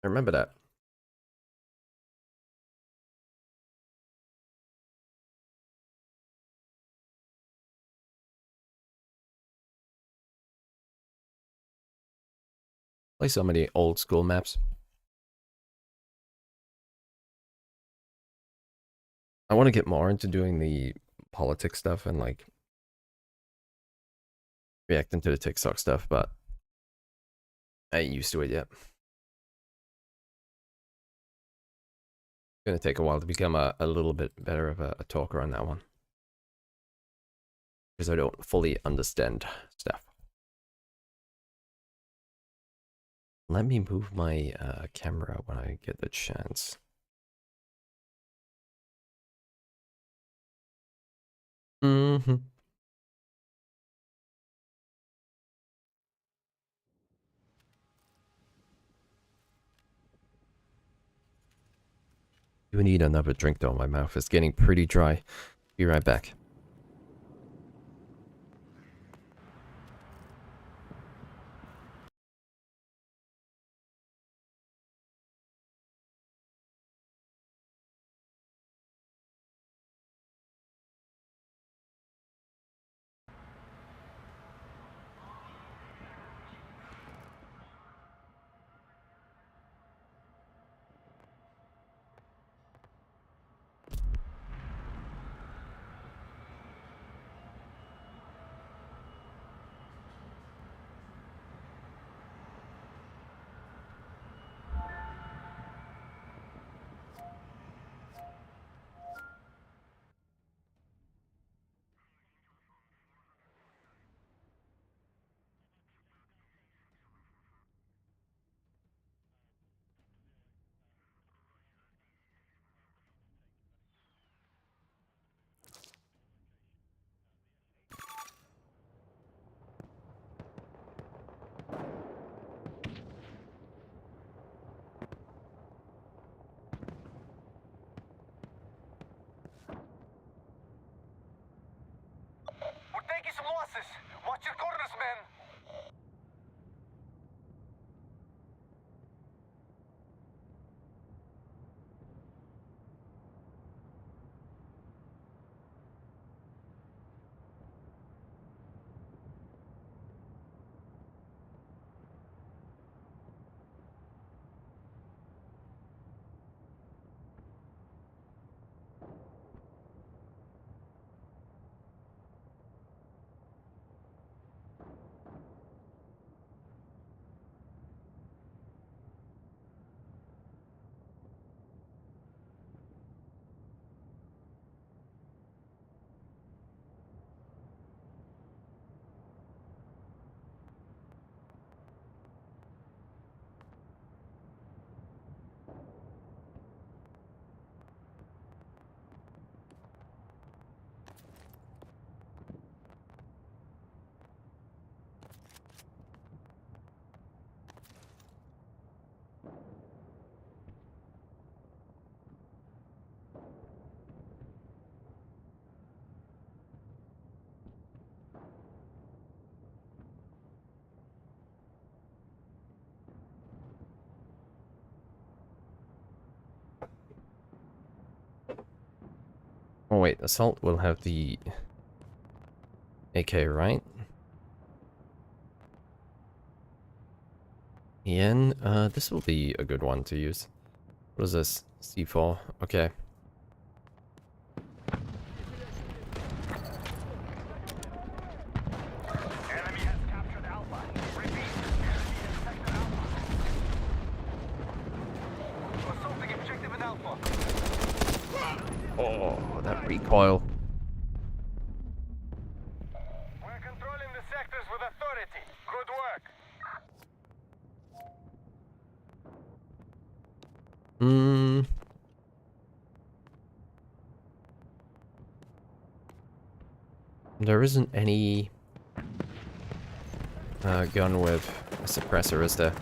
I remember that. Play so many old school maps. I want to get more into doing the politics stuff and like reacting to the TikTok stuff, but I ain't used to it yet. It's gonna take a while to become a little bit better of a talker on that one. Because I don't fully understand stuff. Let me move my camera when I get the chance. Mm-hmm. You need another drink though, my mouth is getting pretty dry. Be right back. Oh wait, assault will have the AK, right? Ian, this will be a good one to use. What is this? C4. Okay. Oh, that recoil. We're controlling the sectors with authority. Good work. There isn't any gun with a suppressor, is there?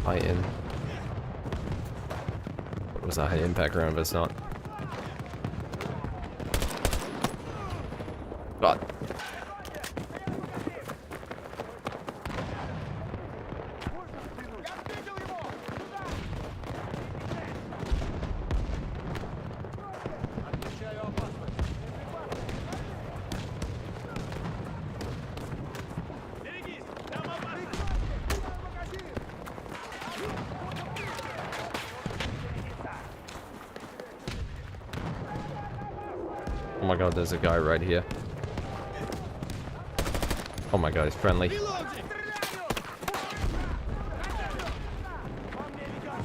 High in. What was that high impact round, but it's not. God. Oh my god, there's a guy right here. Oh my god, he's friendly.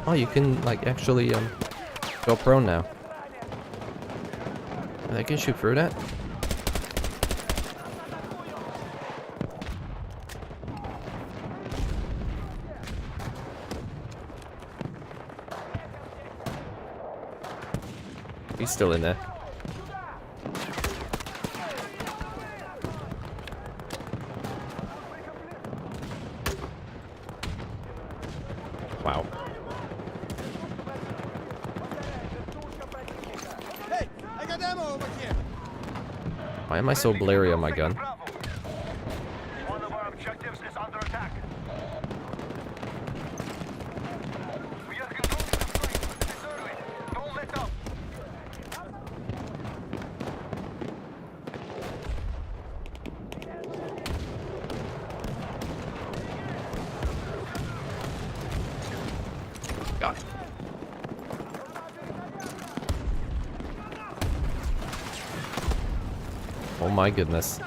Oh, you can, like, actually, go prone now. I can shoot through that. He's still in there. Wow. Hey, I got ammo over here. Why am I so blurry on my gun? One of our objectives is under attack. We are controlling the fight. Deserve it. Don't let up. God. Oh my goodness.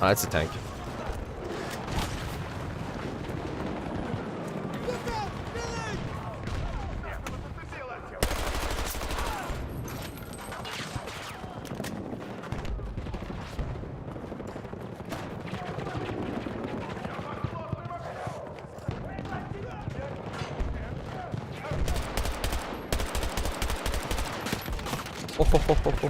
Ah, it's a tank. Oh, ho, ho, ho, ho, ho.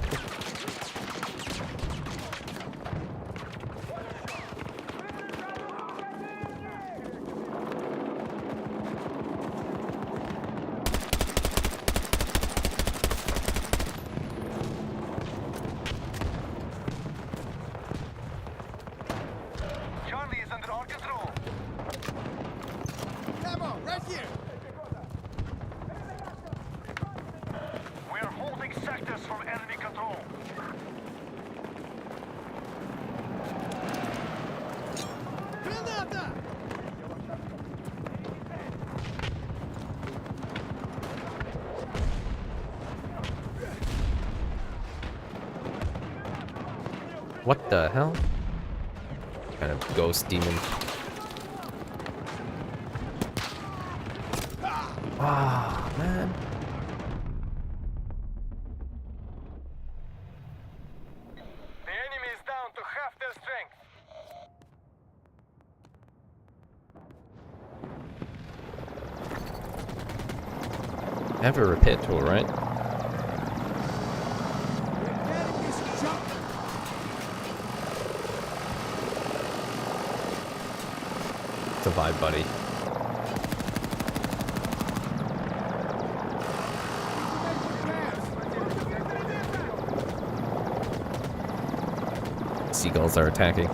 Charlie is under our control. Ammo, right here. We're holding sectors from enemy control. Granada! What the hell? Kind of ghost demon. Ah, man. The enemy is down to half their strength. I have a repair tool, right? It's a vibe, buddy. Seagulls are attacking.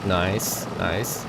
Nice, nice.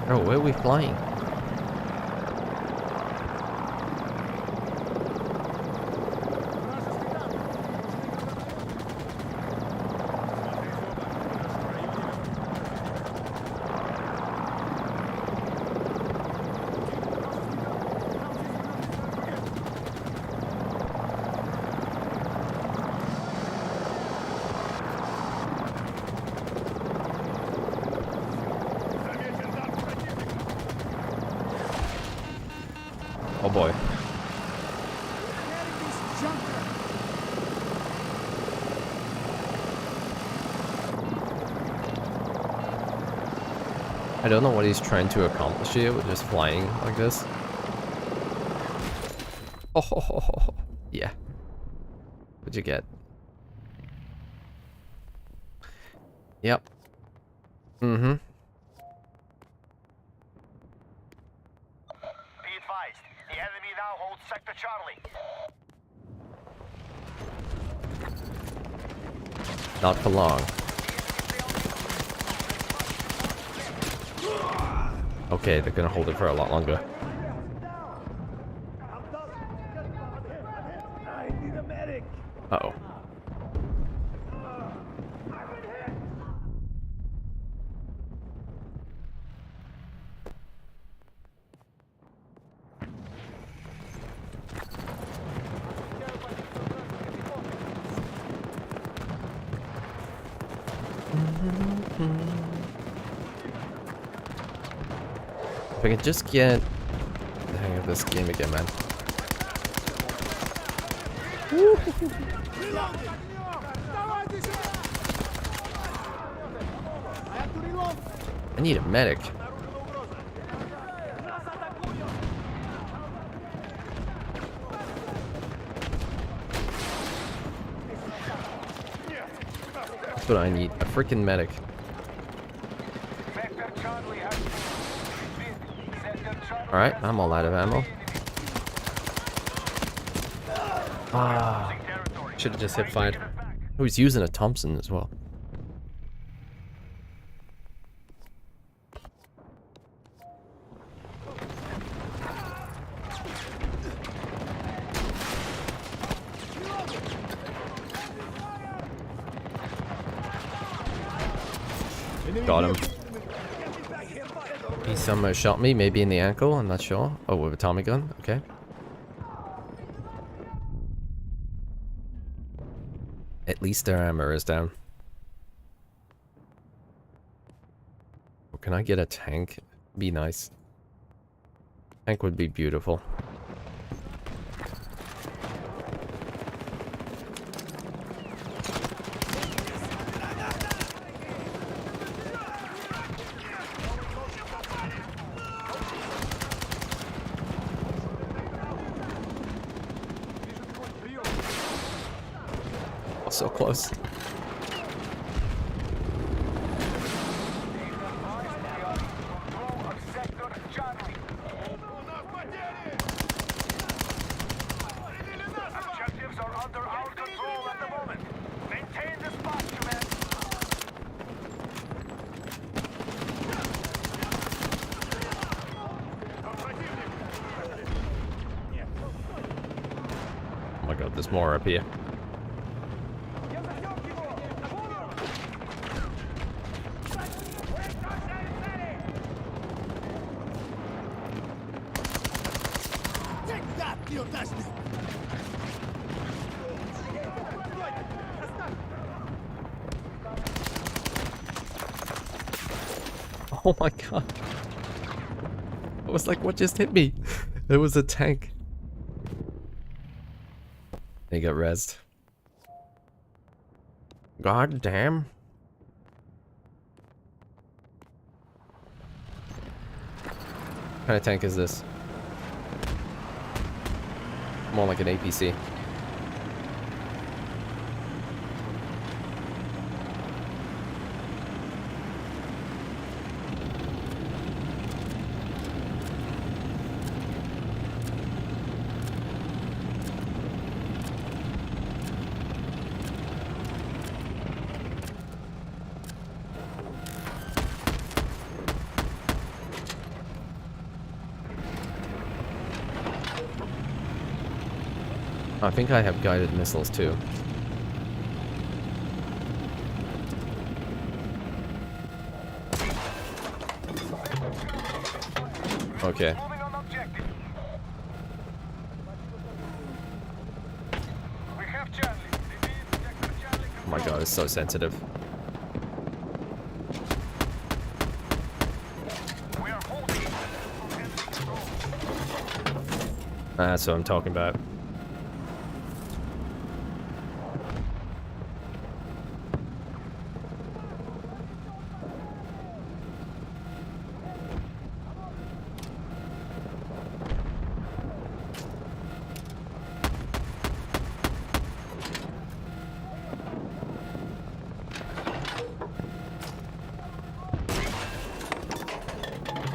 Oh, where are we flying? Oh boy. I don't know what he's trying to accomplish here with just flying like this. Oh, yeah. What'd you get? Yep. Mm-hmm. Be advised, the enemy now holds Sector Charlie. Not for long. Okay, they're gonna hold it for a lot longer. Uh-oh. If I could just get the hang of this game again, man. I need a medic. That's what I need, a freaking medic. Alright, I'm all out of ammo. Ah, should have just hit fired. Oh, he's using a Thompson as well. Got him. He somehow shot me, maybe in the ankle, I'm not sure. Oh, with a Tommy gun, okay. At least their armor is down. Oh, can I get a tank? Be nice. Tank would be beautiful. So close. There's more up here. Oh my god. I was like, what just hit me? It was a tank. They got rezzed. God damn. What kind of tank is this? More like an APC. I think I have guided missiles too. Okay. Oh my god, it's so sensitive. That's what I'm talking about.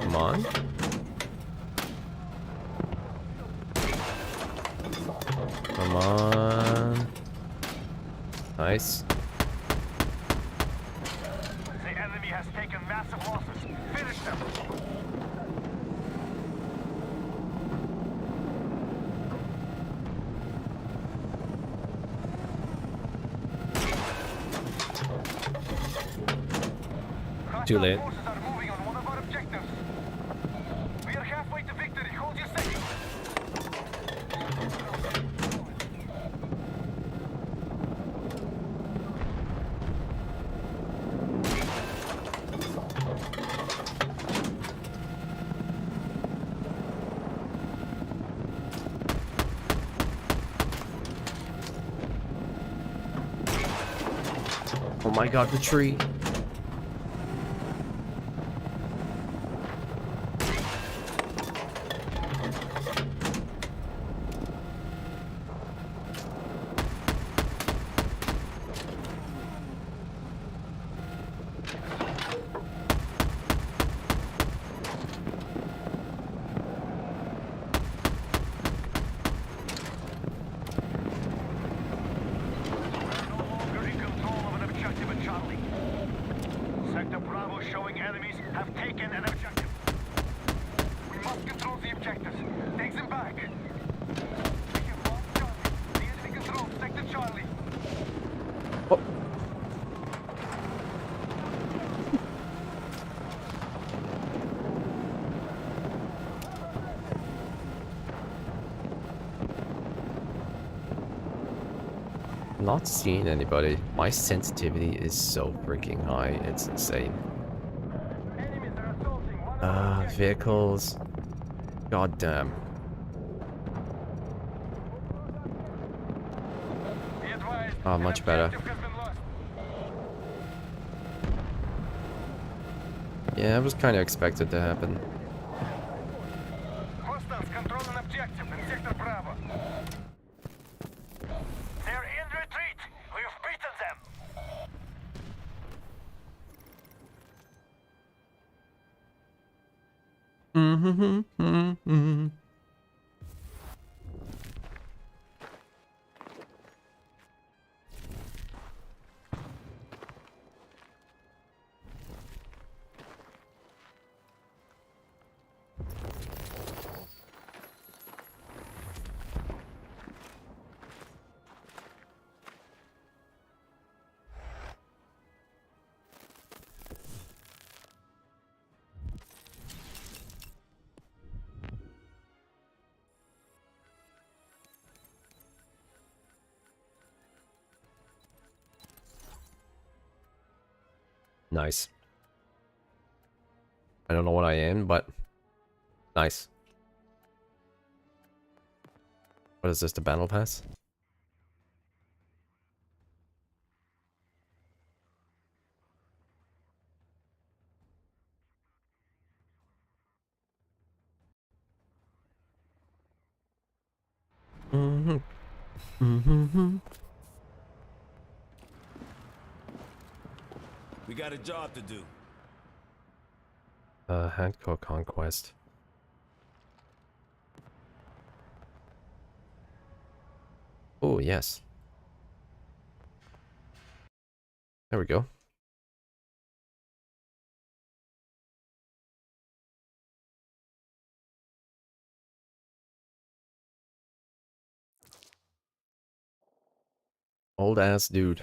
Come on. Come on. Nice. The enemy has taken massive losses. Finish them. Too late. Forces are moving on one of our objectives. We are halfway to victory. Hold your second. Oh my god, the tree. Sector Bravo showing enemies have taken an objective. We must control the objectives. Take them back. We have lost Charlie. The enemy controls Sector Charlie. Not seeing anybody. My sensitivity is so freaking high. It's insane. Vehicles. God damn. Oh, much better. Yeah, it was kind of expected to happen. Hostiles control an objective in Sector Bravo. They're in retreat. We've beaten them. Nice. I don't know what I am, but nice. What is this, the battle pass? Mm-hmm. Mm-hmm. We got a job to do. Hardcore conquest. Oh, yes. There we go. Old ass dude.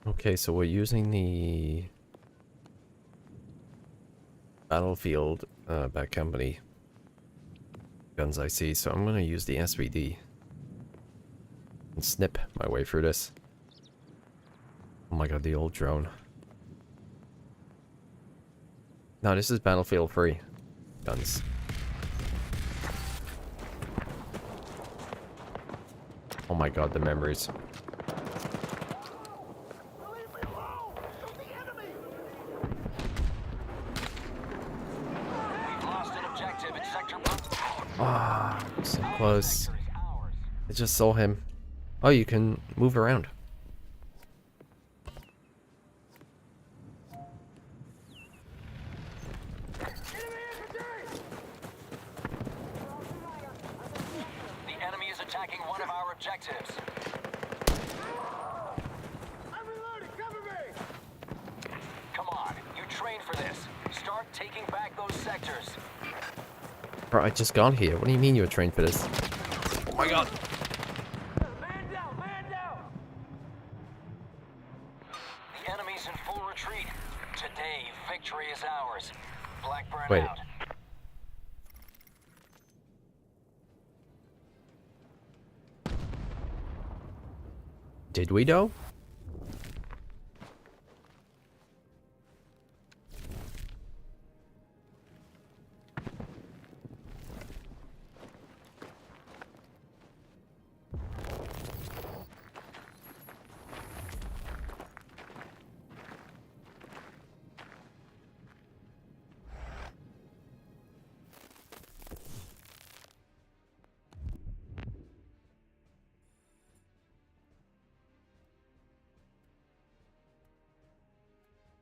Okay, so we're using the battlefield back company guns I see, so I'm gonna use the SVD and snip my way through this. Oh my god, the old drone. No, this is Battlefield 3 guns. Oh my god, the memories. Ah, so close. I just saw him. Oh, you can move around. The enemy is attacking one of our objectives. I'm reloading, cover me! Come on, you trained for this. Start taking back those sectors. Bro, I just got here. What do you mean you were trained for this? Oh my god. Man down, man down! The enemy's in full retreat. Today, victory is ours. Blackburn Wait. out. Did we though?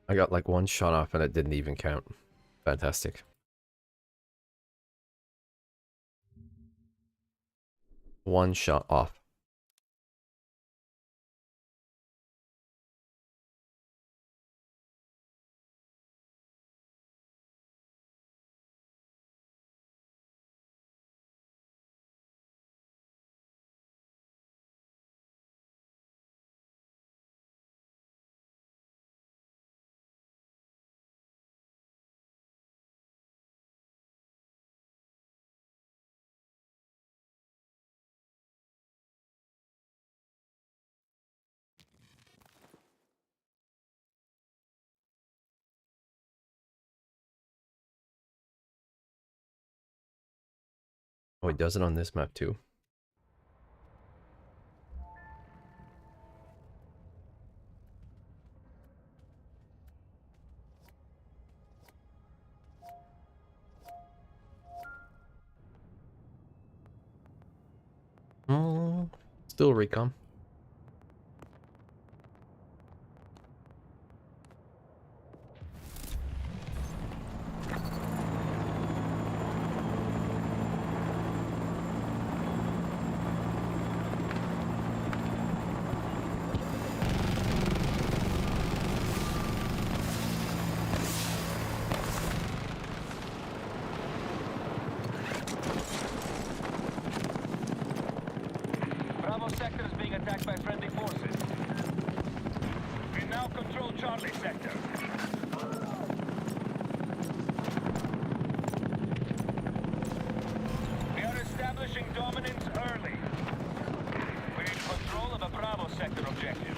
I got like one shot off and it didn't even count. Fantastic. One shot off. Oh, it does it on this map too. Still recon. Bravo sector is being attacked by friendly forces. We now control Charlie sector. We are establishing dominance early. We're in control of a Bravo sector objective.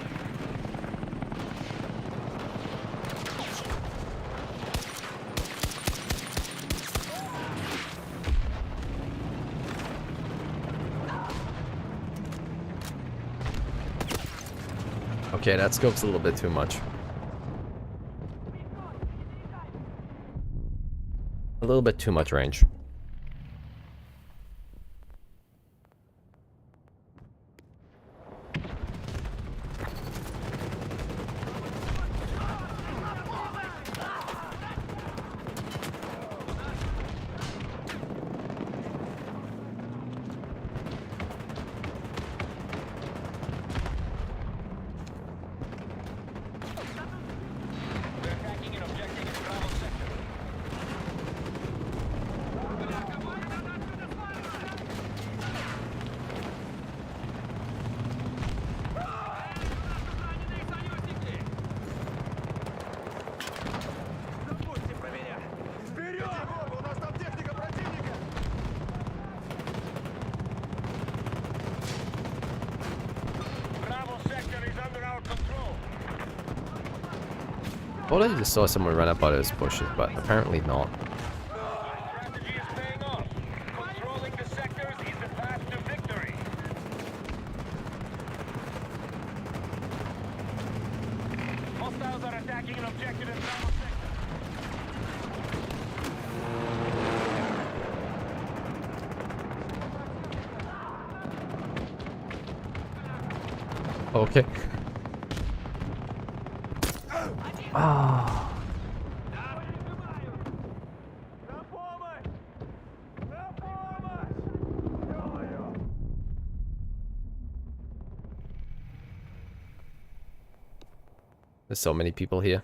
Okay, that scope's a little bit too much. A little bit too much range. I thought I just saw someone run up out of those bushes, but apparently not. Controlling the sectors is the path to victory. Hostiles are attacking an objective in Bravo sector. Okay. Ah. There's so many people here.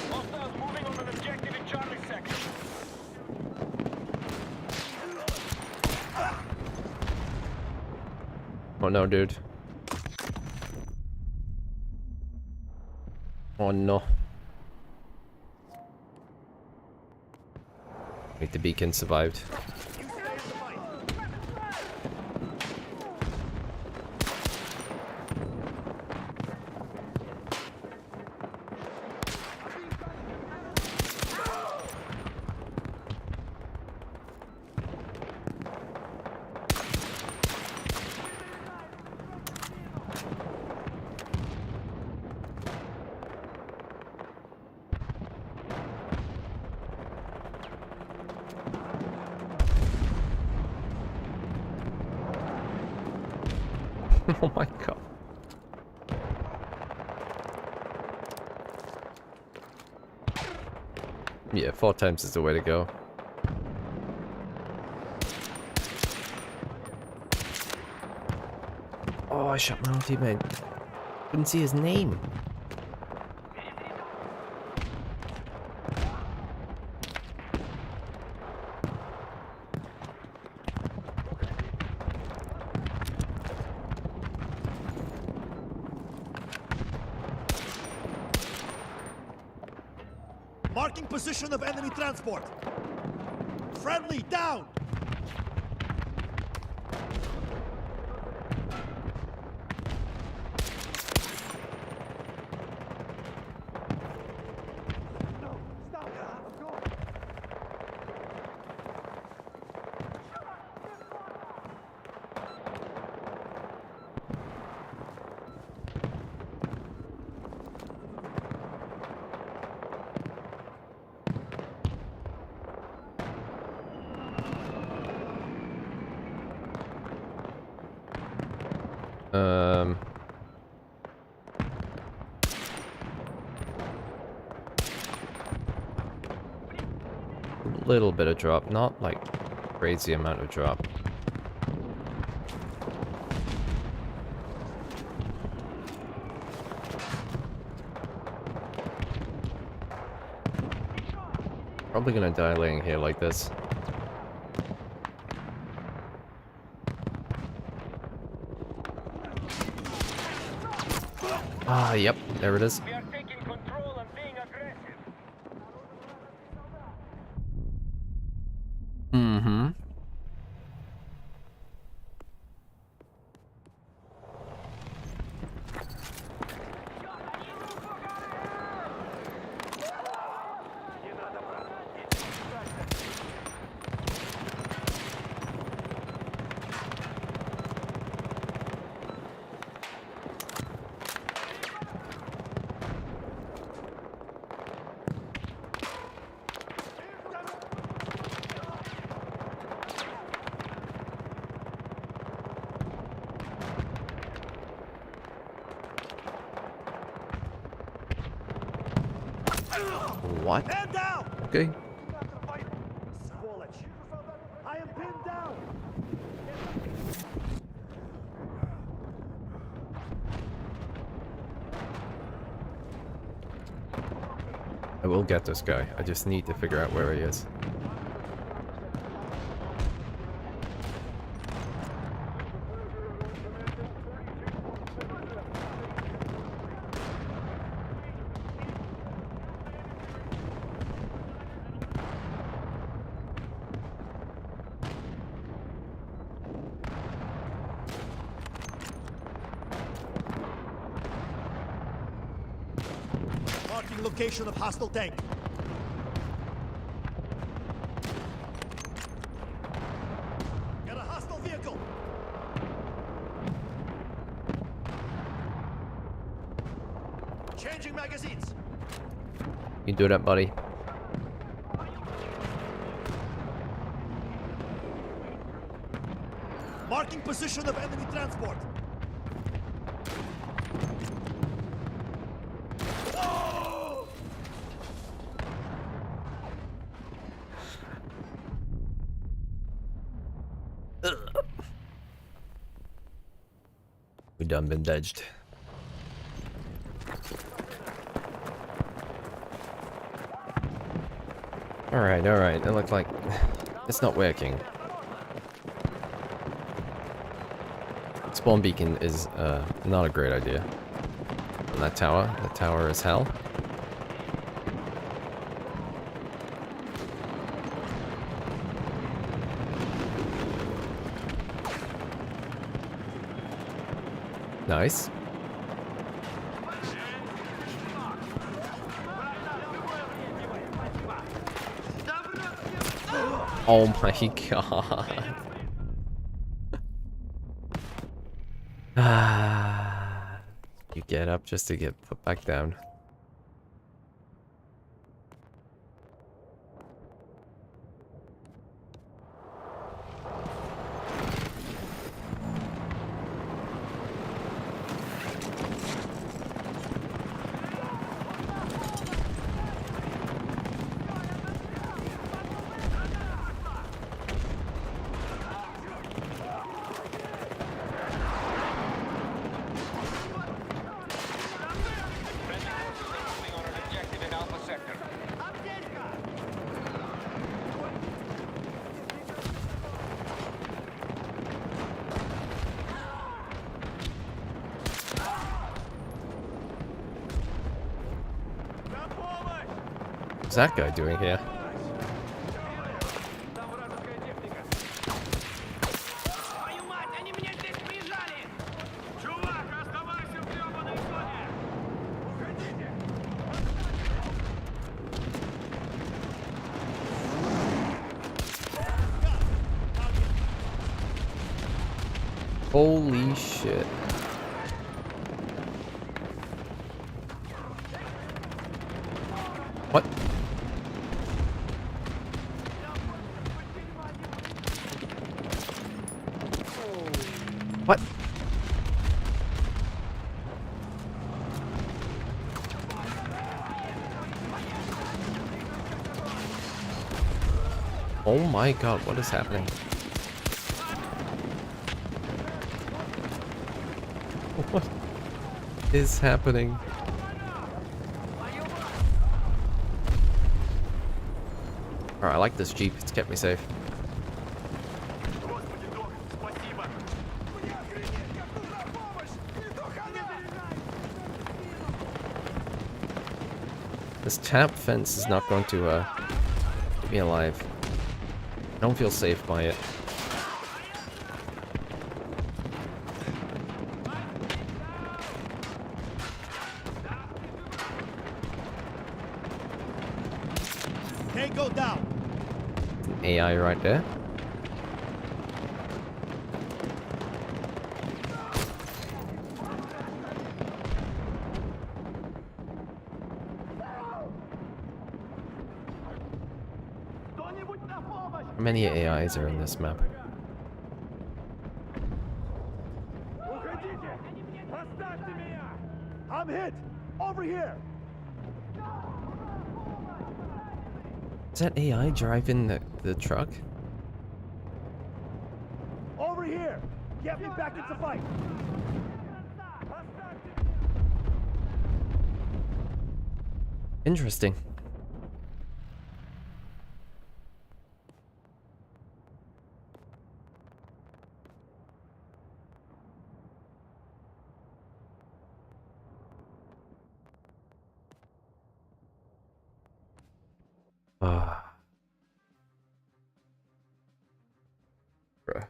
Hostiles moving on an objective in Charlie sector. Oh no, dude. Oh no. Wait, the beacon survived. Oh my god. Yeah, 4 times is the way to go. Oh, I shot my own teammate. Couldn't see his name. Marking position of enemy transport. Friendly down. Little bit of drop, not like Crazy amount of drop. Probably gonna die laying here like this. Ah, yep, there it is. We are taking control and being aggressive. Mm-hmm. What? Man down! Okay. I am pinned down! I will get this guy. I just need to figure out where he is. Marking location of hostile tank. Got a hostile vehicle. Changing magazines. You do that, buddy. Marking position of enemy transport. We done been dodged. Alright, alright. It looked like it's not working. Spawn beacon is not a great idea. And that tower is hell. Nice. Oh my god. You get up just to get put back down. What's that guy doing here? Holy shit. What? What? Oh my god, what is happening? What is happening? Alright, I like this Jeep. It's kept me safe. This tap fence is not going to keep me alive. I don't feel safe by it. Can't go down. AI right there. How many AIs are in this map? I'm hit. Over here. Is that AI driving the truck? Over here. Get me back into fight. Interesting. Ah. Bruh.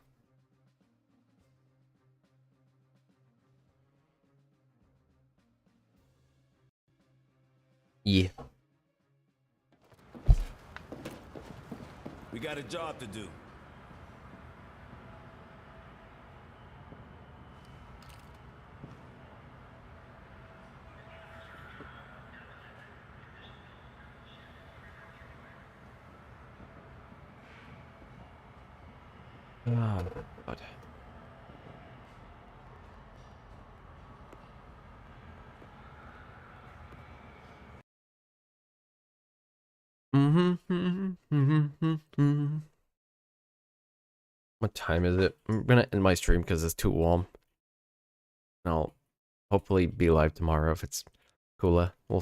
Yeah. We got a job to do. Oh, God. What time is it? I'm gonna end my stream because it's too warm. I'll hopefully be live tomorrow if it's cooler. We'll